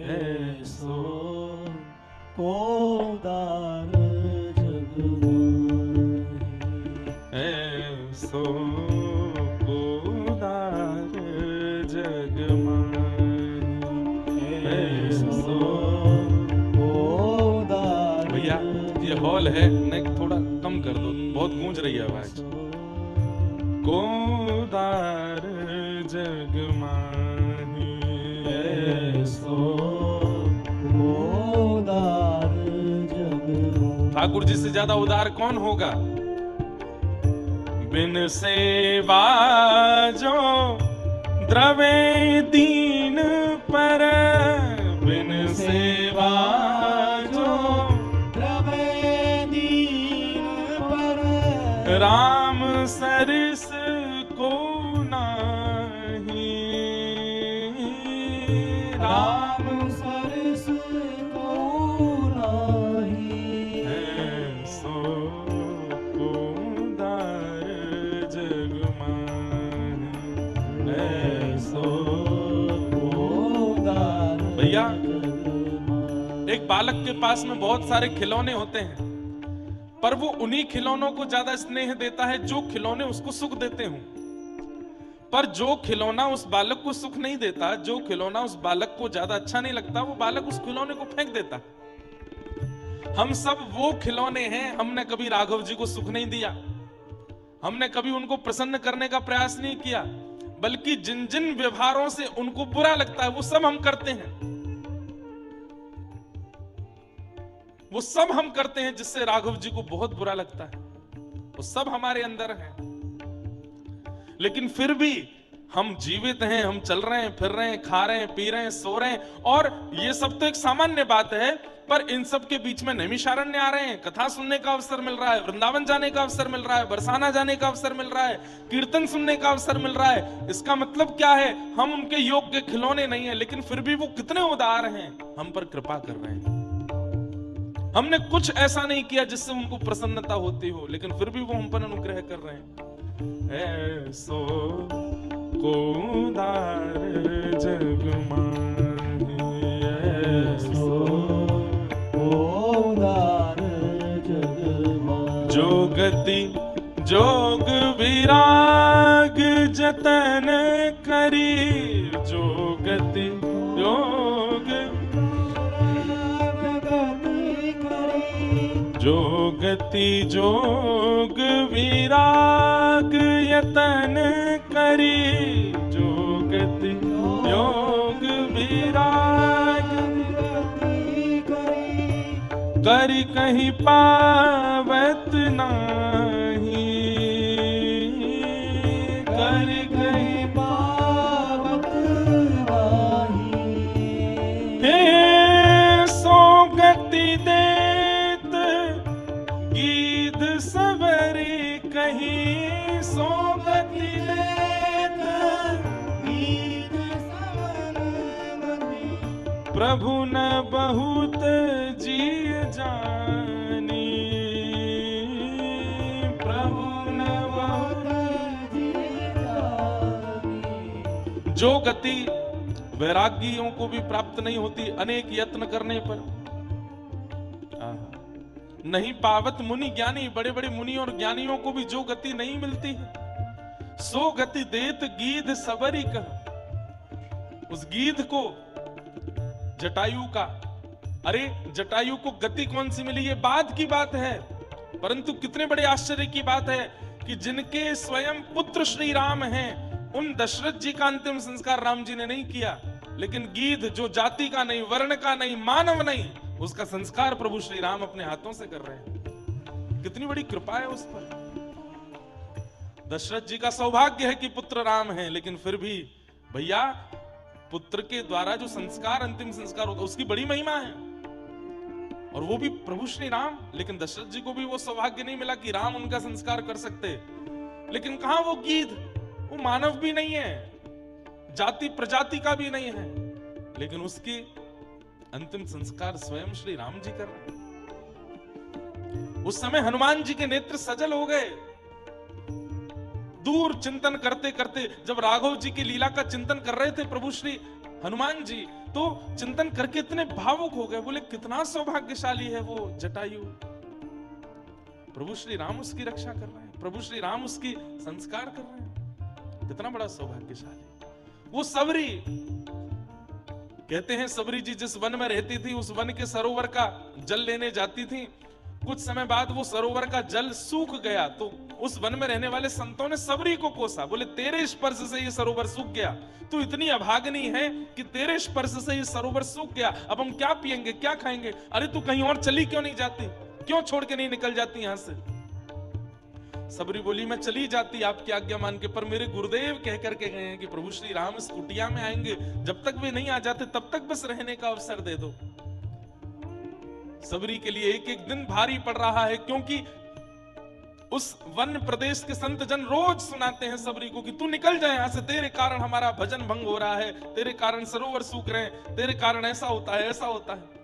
ऐसो कोदार जग माही, ऐसो कोदार जग माही, ऐसो कोदार। भैया ये हॉल है, नेक थोड़ा कम कर दो, बहुत गूंज रही है आवाज। कोदार जग माही, ऐसो कोदार जग माही। ठाकुर जी से ज्यादा उदार कौन होगा? बिन सेवा जो द्रवे दीन पर, बिन सेवा जो द्रवे दीन पर, राम सरिस को नाही, राम सरस को नाही। ऐसो कोदार जग माही, ऐसो। कोदार भैया जग माही। एक बालक के पास में बहुत सारे खिलौने होते हैं, पर वो उन्हीं खिलौनों को ज्यादा स्नेह देता है जो खिलौने उसको सुख देते हों। पर जो खिलौना उस बालक को सुख नहीं देता, जो खिलौना उस बालक को ज्यादा अच्छा नहीं लगता, वो बालक उस खिलौने को फेंक देता। हम सब वो खिलौने हैं, हमने कभी राघव जी को सुख नहीं दिया, हमने कभी उनको प्रसन्न करने का प्रयास नहीं किया, बल्कि जिन जिन व्यवहारों से उनको बुरा लगता है वो सब हम करते हैं, वो सब हम करते हैं जिससे राघव जी को बहुत बुरा लगता है, वो सब हमारे अंदर है। लेकिन फिर भी हम जीवित हैं, हम चल रहे हैं, फिर रहे हैं, खा रहे हैं, पी रहे हैं, सो रहे हैं, और ये सब तो एक सामान्य बात है। पर इन सब के बीच में नैमिषारण्य आ रहे हैं, कथा सुनने का अवसर मिल रहा है, वृंदावन जाने का अवसर मिल रहा है, बरसाना जाने का अवसर मिल रहा है, कीर्तन सुनने का अवसर मिल रहा है। इसका मतलब क्या है? हम उनके योग के खिलौने नहीं है, लेकिन फिर भी वो कितने उदार हैं, हम पर कृपा कर रहे हैं। हमने कुछ ऐसा नहीं किया जिससे उनको प्रसन्नता होती हो, लेकिन फिर भी वो हम पर अनुग्रह कर रहे हैं। ऐसो कोदार जग माही, ऐसो कोदार जग माही। जो गति जोग विराग जतन करी, जो गति योग, जो गति जोग विराग यतन करी, जो गति योग विराग करी कहीं पावत नाही, करी कहीं पावत नाही। हे सो गति देत गीत सबरी कहीं, सो गति देत गीत सवन गति। प्रभु न बहुत जी जानी, जो गति वैरागियों को भी प्राप्त नहीं होती अनेक यत्न करने पर, नहीं पावत मुनि ज्ञानी, बड़े बड़े मुनि और ज्ञानियों को भी जो गति नहीं मिलती है, सो गति देत गीध सबरी कह। उस गीध को, जटायु का, अरे जटायु को गति कौन सी मिली, ये बाद की बात है, परंतु कितने बड़े आश्चर्य की बात है कि जिनके स्वयं पुत्र श्री राम हैं, उन दशरथ जी का अंतिम संस्कार राम जी ने नहीं किया, लेकिन गीध जो जाति का नहीं, वर्ण का नहीं, मानव नहीं, उसका संस्कार प्रभु श्री राम अपने हाथों से कर रहे हैं। कितनी बड़ी कृपा है उस पर। दशरथ जी का सौभाग्य है कि पुत्र राम है, लेकिन फिर भी भैया पुत्र के द्वारा जो संस्कार, अंतिम संस्कार होता है, उसकी बड़ी महिमा है, और वो भी प्रभु श्री राम। लेकिन दशरथ जी को भी वो सौभाग्य नहीं मिला कि राम उनका संस्कार कर सकते। लेकिन कहां वो गीध, वो मानव भी नहीं है, जाति प्रजाति का भी नहीं है, लेकिन उसके अंतिम संस्कार स्वयं श्री राम जी कर रहे हैं। उस समय हनुमान जी के नेत्र सजल हो गए। दूर चिंतन करते करते जब राघव जी की लीला का चिंतन कर रहे थे प्रभु श्री हनुमान जी, तो चिंतन करके इतने भावुक हो गए, बोले कितना सौभाग्यशाली है वो जटायु। प्रभु श्री राम उसकी रक्षा कर रहे हैं, प्रभु श्री राम उसकी संस्कार कर रहे हैं, कितना बड़ा सौभाग्यशाली। वो सबरी, कहते हैं सबरी जी जिस वन में रहती थी, उस वन के सरोवर का जल लेने जाती थी। कुछ समय बाद वो सरोवर का जल सूख गया, तो उस वन में रहने वाले संतों ने सबरी को कोसा, बोले तेरे स्पर्श से ये सरोवर सूख गया, तू इतनी अभागनी है कि तेरे स्पर्श से ये सरोवर सूख गया, अब हम क्या पिएंगे, क्या खाएंगे, अरे तू कहीं और चली क्यों नहीं जाती, क्यों छोड़ के नहीं निकल जाती यहां से। सबरी बोली मैं चली जाती आपकी आज्ञा मान के, पर मेरे गुरुदेव कह करके गए हैं कि प्रभु श्री राम इस कुटिया में आएंगे, जब तक वे नहीं आ जाते तब तक बस रहने का अवसर दे दो। सबरी के लिए एक एक दिन भारी पड़ रहा है, क्योंकि उस वन प्रदेश के संत जन रोज सुनाते हैं सबरी को कि तू निकल जाए यहां से, तेरे कारण हमारा भजन भंग हो रहा है, तेरे कारण सरोवर सूख रहे हैं, तेरे कारण ऐसा होता है, ऐसा होता है।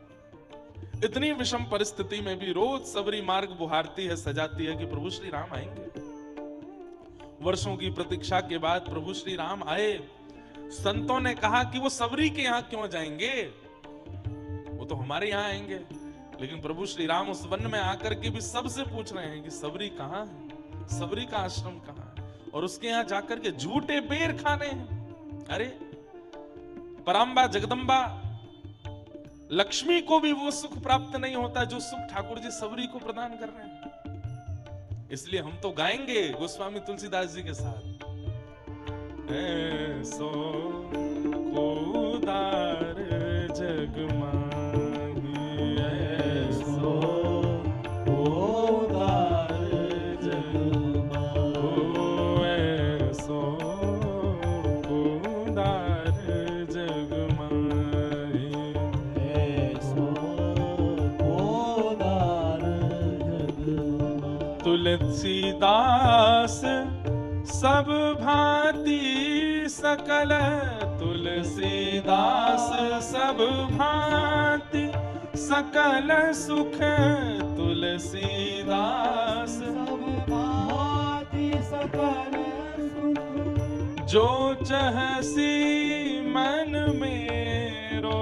इतनी विषम परिस्थिति में भी रोज सबरी मार्ग बुहारती है, सजाती है कि प्रभु श्री राम आएंगे। वर्षों की प्रतीक्षा के बाद प्रभु श्री राम आए। संतों ने कहा कि वो सबरी के यहां क्यों जाएंगे, वो तो हमारे यहां आएंगे। लेकिन प्रभु श्री राम उस वन में आकर के भी सबसे पूछ रहे हैं कि सबरी कहां है, सबरी का आश्रम कहां है, और उसके यहां जाकर के झूठे बेर खाने हैं। अरे पराम्बा जगदम्बा लक्ष्मी को भी वो सुख प्राप्त नहीं होता जो सुख ठाकुर जी सबरी को प्रदान कर रहे हैं। इसलिए हम तो गाएंगे गोस्वामी तुलसीदास जी के साथ, ऐसो को उदार जग माही, ऐसो को उदार जग माही, ऐसो को उदार जग माही, ऐसो को उदार जग माही। तुलसीदास सब भांति सकल, तुलसीदास सब भांति सकल सुख, तुलसीदास सब भांति सकल सुख, जो चहसी मन मेरो,